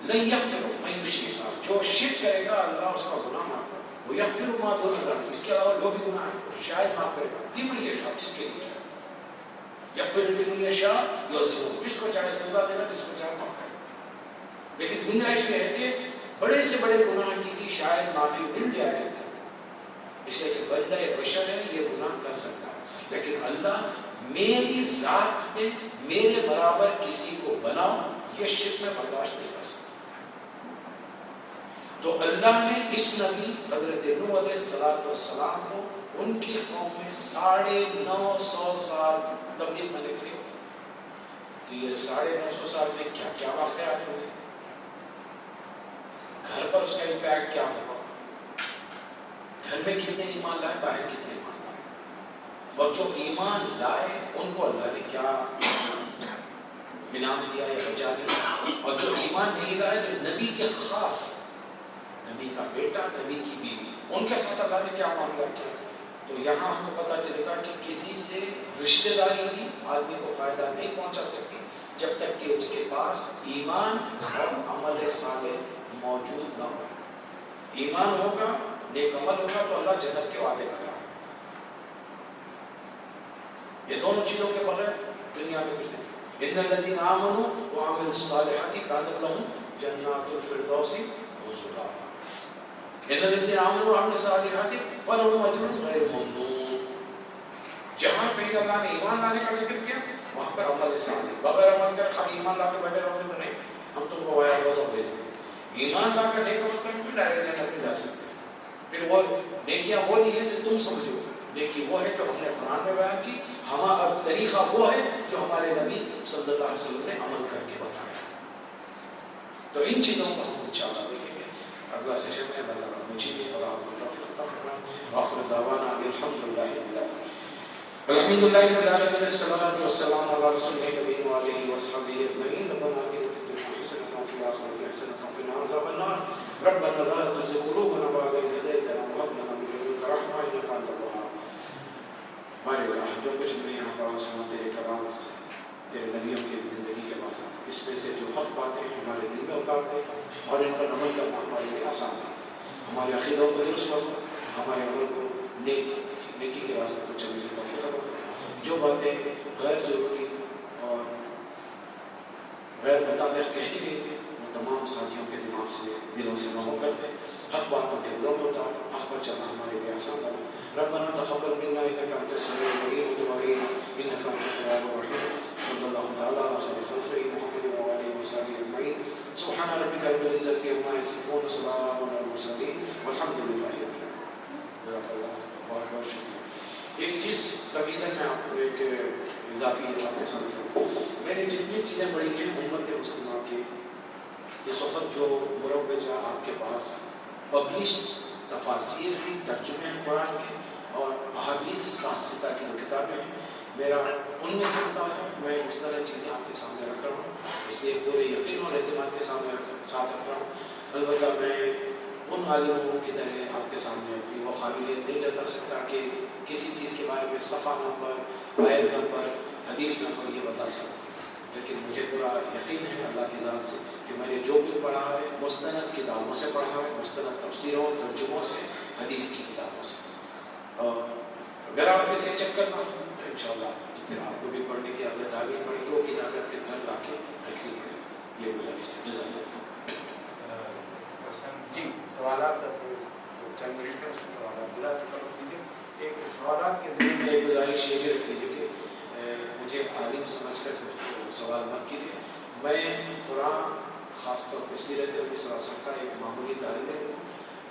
لن یغفر من یشرک، جو شرک کرے گا اللہ اس کا گناہ معاف یغفر ما دون ذلک، اس کے علاوہ جو بھی گناہ ہے شاید معاف کرے گا، لمن یشاء، جس کے لیے یغفر لمن یشاء یعذب، جس کو چاہے سزا دینا، جس کو چاہے معاف کرے. لیکن گنجائش یہ ہے کہ بڑے سے بڑے گناہ کی بھی شاید معافی مل جائے، اس لیے کہ بندہ بشر ہے، یہ گناہ کر سکتا ہے. لیکن اللہ میری ذات میں میرے برابر کسی کو بناؤ، یہ شرک میں برداشت نہیں کر سکتا. تو اللہ نے اس نبی حضرت نوح علیہ السلام کو ان کی قوم میں 950 سال تبلیغ کرنے کے لیے. تو یہ 950 سال میں کیا کیا واقعات ہوئے، گھر پر اس کا امپیکٹ کیا ہوا، گھر میں کتنے ایمان لائے، باہر کتنے ایمان لائے، اور جو ایمان لائے ان کو اللہ نے کیا انعام دیا یا بچا دیا، اور جو ایمان نہیں لائے، جو نبی کے خاص، نبی کا بیٹا، نبی کی بیوی، ان کے ساتھ اللہ نے کیا معاملہ کیا. تو یہاں ہم کو پتا چلے گا کہ کسی سے رشتہ داری بھی آدمی کو فائدہ نہیں پہنچا سکتی جب تک کہ اس کے پاس ایمان اور عمل صالح موجود نہ ہو. ایمان ہوگا، نیک عمل ہوگا تو اللہ جنت کے وعدے کر رہا ہے. یہ دونوں چیزوں کے بغیر دنیا میں کچھ نہیں. ان الذین آمنوا وعملوا الصالحات كانت لهم جنات الفردوس نزلا. ان الذین آمنوا وعملوا الصالحات فلهم اجر غیر ممنون. جہاں کہیں اللہ نے ایمان لانے کا ذکر کیا وہاں پر عمل صالح. بغیر عمل کر خالی ایمان لا کے بیٹھے رہو گے تو نہیں، ہم تم کو وایا روزہ بھیج دیں. ایمان لا کر نیک عمل کرنے میں ڈائریکٹ جنت میں جا سکتے ہیں. پھر وہ نیکیاں وہ نہیں ہے جو تم سمجھو، نیکی وہ ہے جو ہم نے قرآن میں بیان کی. ہمارا طریقہ وہ ہے جو ہمارے نبی صلی اللہ علیہ وسلم نے عمل کر کے بتایا. تو ان چیزوں کو ہم انشاءاللہ دیکھیں گے اگلا سیشن میں. اللہ تعالیٰ مجھے بھی اور آپ کو توفیق عطا فرمائے. وآخر دعوانا الحمدللہ رب العالمین. الحمدللہ رب العالمین. الصلاۃ والسلام علی رسول اللہ وآلہ وصحبہ اجمعین. ربنا آتنا فی الدنیا حسنۃ وفی الآخرۃ حسنۃ وقنا عذاب النار. ربنا لا تزغ قلوبنا بعد إذ هديتنا وهب لنا من لدنك رحمة إنك أنت الوهاب. ہمارے اللہ جو کچھ ہم نے یہاں پڑھا سنا تیرے کلام، تیرے نبیوں کی زندگی کے بعد، اس میں سے جو حق باتیں ہیں ہمارے دل میں اتار دے اور ان پر عمل کرنا ہمارے لیے آسان ہے. ہمارے عقیدوں کو درست کر، ہمارے عمل کو نیکی کے راستے پر چلنے کی توفیق عطا فرما. جو باتیں غیر ضروری اور غیر مطابق کہہ دی گئی ہیں وہ تمام ساتھیوں کے دماغ سے، دلوں سے محو کر دیں. حق باتوں کے دلوں میں اتار، حق پر چلنا ہمارے لیے آسان ہے. ربنا تقبل منا انك انت السميع العليم وتب علينا انك انت التواب الرحيم. صلى الله تعالى على خير خلقه محمد وآله وصحبه اجمعين. سبحان ربك رب العزة عما يصفون وسلام على المرسلين والحمد لله رب العالمين. بہت بہت شکریہ. ایک چیز تقریباً میں آپ کو ایک اضافی بات سمجھ رہا ہوں. میں نے جتنی چیزیں پڑھی ہیں امت مسلمہ کی اس وقت جو مروجہ آپ کے پاس پبلشڈ تفاسیر ہیں، ترجمے ہیں قرآن کے اور احادیث ساتھ کی جو کتابیں ہیں، میرا ان میں سے مطالعہ میں مختلف چیزیں آپ کے سامنے رکھ رہا ہوں. اس لیے پورے یقین اور اعتماد کے ساتھ رکھ رہا ہوں. البتہ میں ان عالموں کی طرح آپ کے سامنے اپنی وہ قابلیت نہیں جتا سکتا کہ کسی چیز کے بارے میں صفحہ نمبر، آیت نمبر، حدیث نمبر یہ بتا سکتا. لیکن مجھے پورا یقین ہے اللہ کی ذات سے کہ میں نے جو کچھ پڑھا ہے مستند کتابوں سے پڑھا ہے، مستند تفسیروں، ترجموں سے، حدیث کی کتابوں سے. اور اگر آپ اسے چیک کرنا ہو تو انشاءاللہ پھر آپ کو بھی پڑھنے کی عادت ڈالنی پڑے گی. وہ کتابیں اپنے گھر لا کے رکھنی پڑے گی. یہ گزارش ہے. جی سوالات چند منٹ ہے، اس میں سوالات بلا تکلف کیجیے. ایک سوالات کے ذریعے میں ایک گزارش یہ بھی رکھ لیجیے کہ مجھے عالم سمجھ کر سوال مت کیجیے. میں قرآن خاص طور پہ سیرت نبی صلی اللہ علیہ وسلم کا ایک معمولی طالب علم ہوں.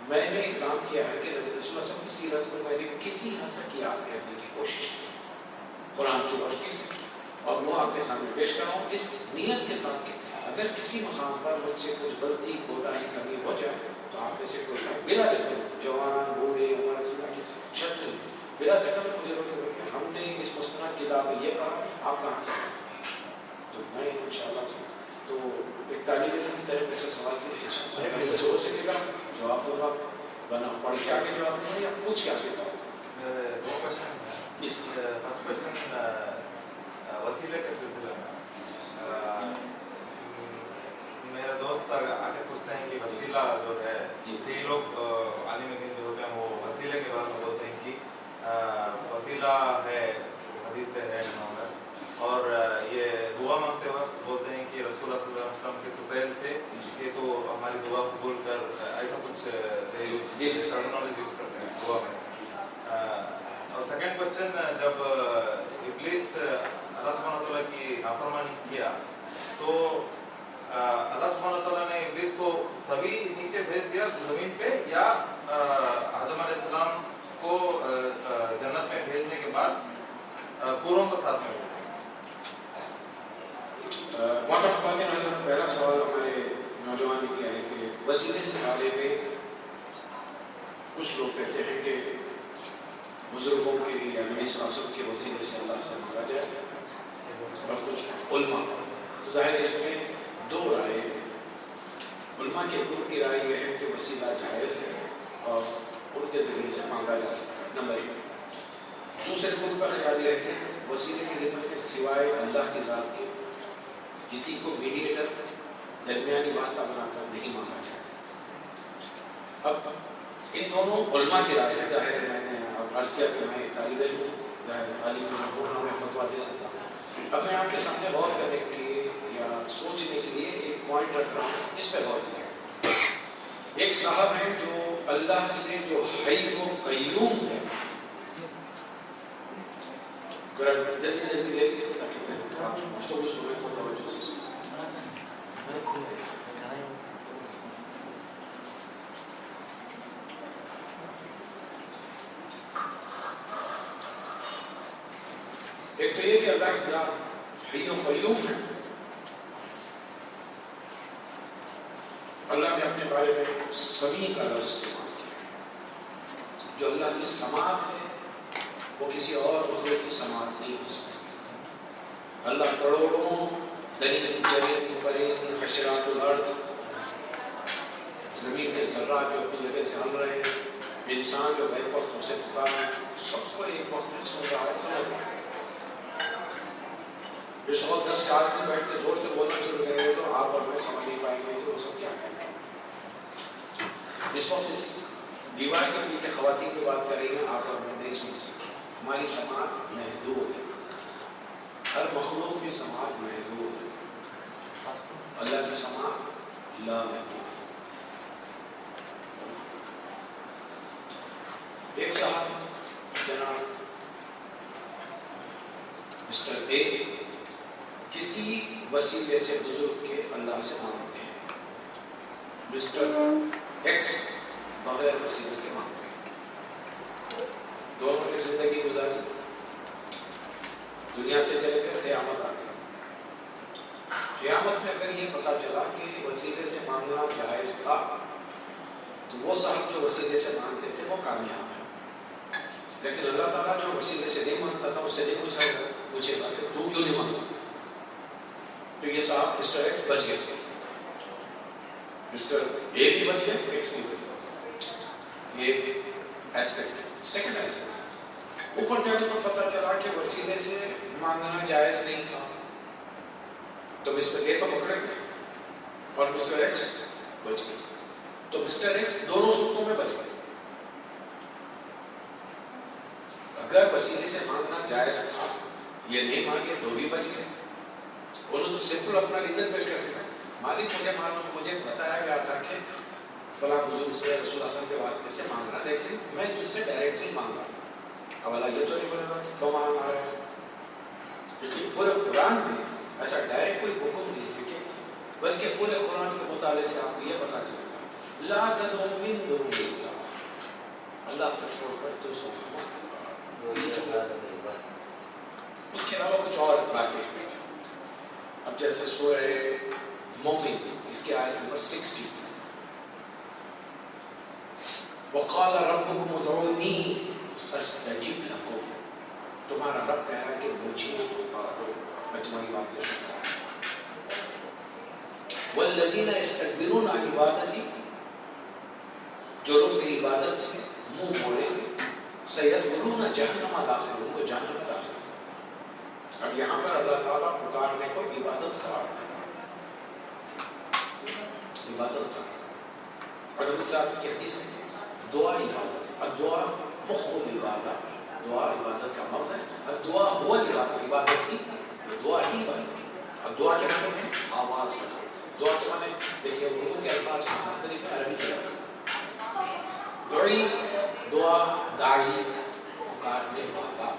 میں نے ایک کام کیا ہے کہ نبی صلی اللہ علیہ وسلم کی سیرت کو میں نے کسی حد تک یاد کرنے کی کوشش کی قرآن کی روشنی میں، اور وہ آپ کے سامنے پیش کر رہا ہوں اس نیت کے ساتھ کہ اگر کسی مقام پر مجھ سے کچھ غلطی، کوتاہی، کمی ہو جائے تو آپ میں سے کوئی بلا تکلف، جوان، بوڑھے، عمر رسیدہ کی شرط نہیں، بلا تکلف مجھے روکے ہم نے اس مستند کتاب میں یہ پڑھا، آپ کہاں سے پڑھا. تو میں انشاءاللہ تو ایک طالب علم کی طرف سے سوال کیجیے، مجھے ہو سکے گا جواب دو گا، ورنہ پڑھ کے آگے جواب دوں یا پوچھ کے آگے جواب. دو کوشچن ہے. فرسٹ کوشچن وسیلے کے سلسلے میں میرا دوست آگے پوچھتے ہیں کہ وسیلہ جو ہے کئی لوگ عالم دین جو ہوتے ہیں وہ وسیلہ ہے، حدیث سے ہے اور یہ دعا مانگتے وقت بولتے ہیں کہ رسول اللہ صلی اللہ علیہ وسلم کے سفید سے کہ تو ہماری دعا قبول کر، ایسا کچھ ٹرمینالوجی یوز کرتے ہیں دعا میں. اور سیکنڈ کوشچن، جب ابلیس اللہ سبحانہ تعالیٰ کی نافرمانی کیا تو اللہ سبحانہ تعالیٰ نے ابلیس کو تبھی نیچے بھیج دیا زمین پہ، یا آدم علیہ السلام کو جنت میں بھیجنے کے بعد پوروں کو ساتھ میں پہلا سوال ہمارے نوجوان نے کیا ہے کہ وسیلے سے بارے میں کچھ لوگ کہتے ہیں کہ بزرگوں کے لیے نبی صلی اللہ علیہ وسلم کے وسیلے سے اللہ سے مانگا جائے، اور کچھ علماء. ظاہر اس میں دو رائے ہیں. علماء کے گروپ کی رائے یہ ہے کہ وسیلہ جائز ہے اور ان کے ذریعے سے مانگا جا سکتا ہے، نمبر 1. دوسرے گروپ کا خیال یہ ہے کہ وسیلے کی ذمہ کے سوائے اللہ کی ذات کے کسی کو میڈیٹر درمیانی واسطہ بنا کر نہیں مانگا جائے. اب ان دونوں علماء کی رائے ہے. ظاہر ہے میں نے عرض کیا کہ میں طالب علم ہوں، ظاہر عالم میں فتویٰ دے سکتا ہوں. اب میں آپ کے سامنے غور کرنے کے لیے یا سوچنے کے لیے ایک پوائنٹ رکھ رہا ہوں، اس پہ غور کریں. ایک صاحب ہیں جو اللہ سے جو حی و قیوم ہے، جلدی جلدی لے لیجیے تاکہ میں آپ گفتگو سنیں تو توجہ سے سنیں. ایک تو یہ کہ اللہ کی ذات حی و قیوم ہے. اللہ نے اپنے بارے میں سمیع کا لفظ استعمال کیا. جو اللہ کی سماعت ہے وہ کسی اور مخلوق کی سماعت نہیں ہو سکتی. اللہ کروڑوں درند چرند پرند حشرات الارض، زمین کے ذرات جو اپنی جگہ سے ہل رہے ہیں، انسان جو بیک وقت اسے پکار ہے، سب کو ایک وقت میں سن رہا ہے، سمجھ رہا ہے. اس وقت 10 آدمی بیٹھ کے زور سے بولنا شروع کریں گے تو آپ اور میں سمجھ نہیں پائیں گے کہ وہ سب کیا کہیں گے. اس وقت اس دیوار کے پیچھے خواتین کی بات کر رہی ہیں، آپ اور میں نہیں سن سکتے. ہماری سماعت محدود ہے، ہر مخلوق کی سماعت محدود ہے، اللہ کی سماعت لامحدود ہے. ایک صاحب جناب مسٹر اے کسی وسیلے سے بزرگ کے اللہ سے مانگتے ہیں. مسٹر ایکس بغیر وسیلے کے مانگتے ہیں. دونوں نے زندگی گزاری، دنیا سے چلے گئے، قیامت آ گئی. قیامت میں اگر یہ پتا چلا کہ وسیلے سے مانگنا جائز تھا تو وہ صاحب جو وسیلے سے مانگتے تھے وہ کامیاب ہے. لیکن اللہ تعالیٰ جو وسیلے سے نہیں مانگتا تھا اس سے نہیں پوچھے گا کہ تو کیوں نہیں مانگتا. تو یہ صاحب مسٹر ایکس بچ گئے، مسٹر اے بھی بچ گئے، ایکس بھی بچ گئے. یہ ایسپیکٹ. سیکنڈ ایسپیکٹ، اوپر جانے پر پتہ چلا کہ وسیلے سے مانگنا جائز نہیں تھا تو مسٹر اے تو پکڑے گئے اور مسٹر ایکس بچ گئے. تو مسٹر ایکس دونوں صورتوں میں بچ گئے. اگر وسیلے سے مانگنا جائز تھا، یہ نہیں مانگے تو بھی بچ گئے. انہوں تو سمپل اپنا ریزن پیش کر دیا، مالک مجھے معلوم، مجھے بتایا گیا تھا کہ فلاں بزرگ سے رسول اللہ صلی اللہ علیہ وسلم کے واسطے سے مانگنا، لیکن میں تجھ سے ڈائریکٹ نہیں مانگا. اب اللہ یہ تو نہیں بولے گا کہ کیوں مانگ رہا ہے. اس لیے پورے قرآن میں ایسا ڈائریکٹ کوئی حکم نہیں ہے کہ، بلکہ پورے قرآن کے مطالعے سے آپ کو یہ پتا چلے گا لا تدعوا من دون اللہ، اللہ کو چھوڑ کر دوسروں کو مت پکارو. اس کے علاوہ کچھ اور باتیں. اب جیسے سورہ مومن اس کی آیت نمبر 60، وقال ربكم ادعوني استجب لكم، تمہارا رب کہہ رہا ہے کہ مجھے پکارو میں تمہاری بات کو سنتا ہوں. والذین یستکبرون عن عبادتی، جو لوگ میری عبادت سے منہ موڑیں گے، سیدخلون جہنم داخل، ان کو جہنم میں داخل. اب یہاں پر اللہ تعالیٰ پکارنے کو عبادت قرار دے رہا ہے، عبادت قرار. اور نبی صلی اللہ علیہ وسلم کی حدیث ہے دعا عبادت ہے، الدعا مخ العبادہ. دعا عبادت کا مغز ہے. دعا ہوا عبادت ہی, دعا ہی عبادت ہے. اور دعا کے معنی ہے آواز کا. دعا کے معنی دیکھیے اردو کے الفاظ مختلف ہیں, عربی کے دعی, دعا, داعی, پکارنے والا,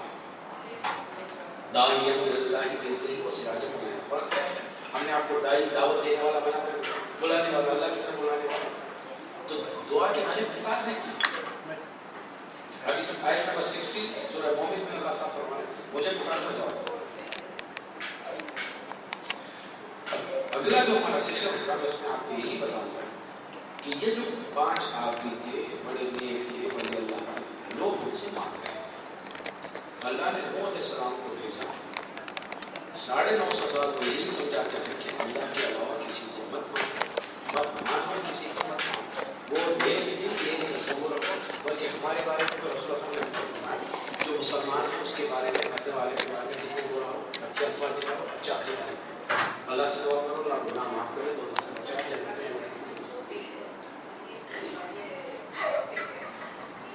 داعی اللہ بإذنہ وسراجا منیرا. فرق کیا ہے؟ ہم نے آپ کو داعی دعوت دینے والا بنا کر بلانے والا, اللہ کی طرف بلانے والا. تو دعا کے معنی پکارنے کی. اب اس آیت نمبر 60 سورہ مومن میں اللہ صاحب فرمائے مجھے پکارنا جاؤ. اگلا جو ہمارا سلسلہ ہوگا میں اس میں آپ کو یہی بتاؤں گا کہ یہ جو 5 آدمی تھے, بڑے نیک تھے, بڑے اللہ تھے, لوگ مجھ سے مانگ رہے ہیں. اللہ نے نوح علیہ السلام کو بھیجا, 950 سال کو یہی سمجھاتے تھے کہ اللہ کے علاوہ کسی کو مت مانو, کسی کو مت مانو. وہ نیک تھی, یہ تصور رکھو. بلکہ ہمارے بارے میں تو رسول اللہ نے فرمایا جو مسلمان ہیں اس کے بارے میں, مکے والے کے بارے میں جتنے برا ہو, اچھے الفاظ دکھاؤ, اچھا عقیدہ ہے, اللہ سے دعا کرو اللہ گناہ معاف کرے, دوزخ سے بچائے, جنت میں.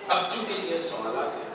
اب چونکہ یہ سوالات ہیں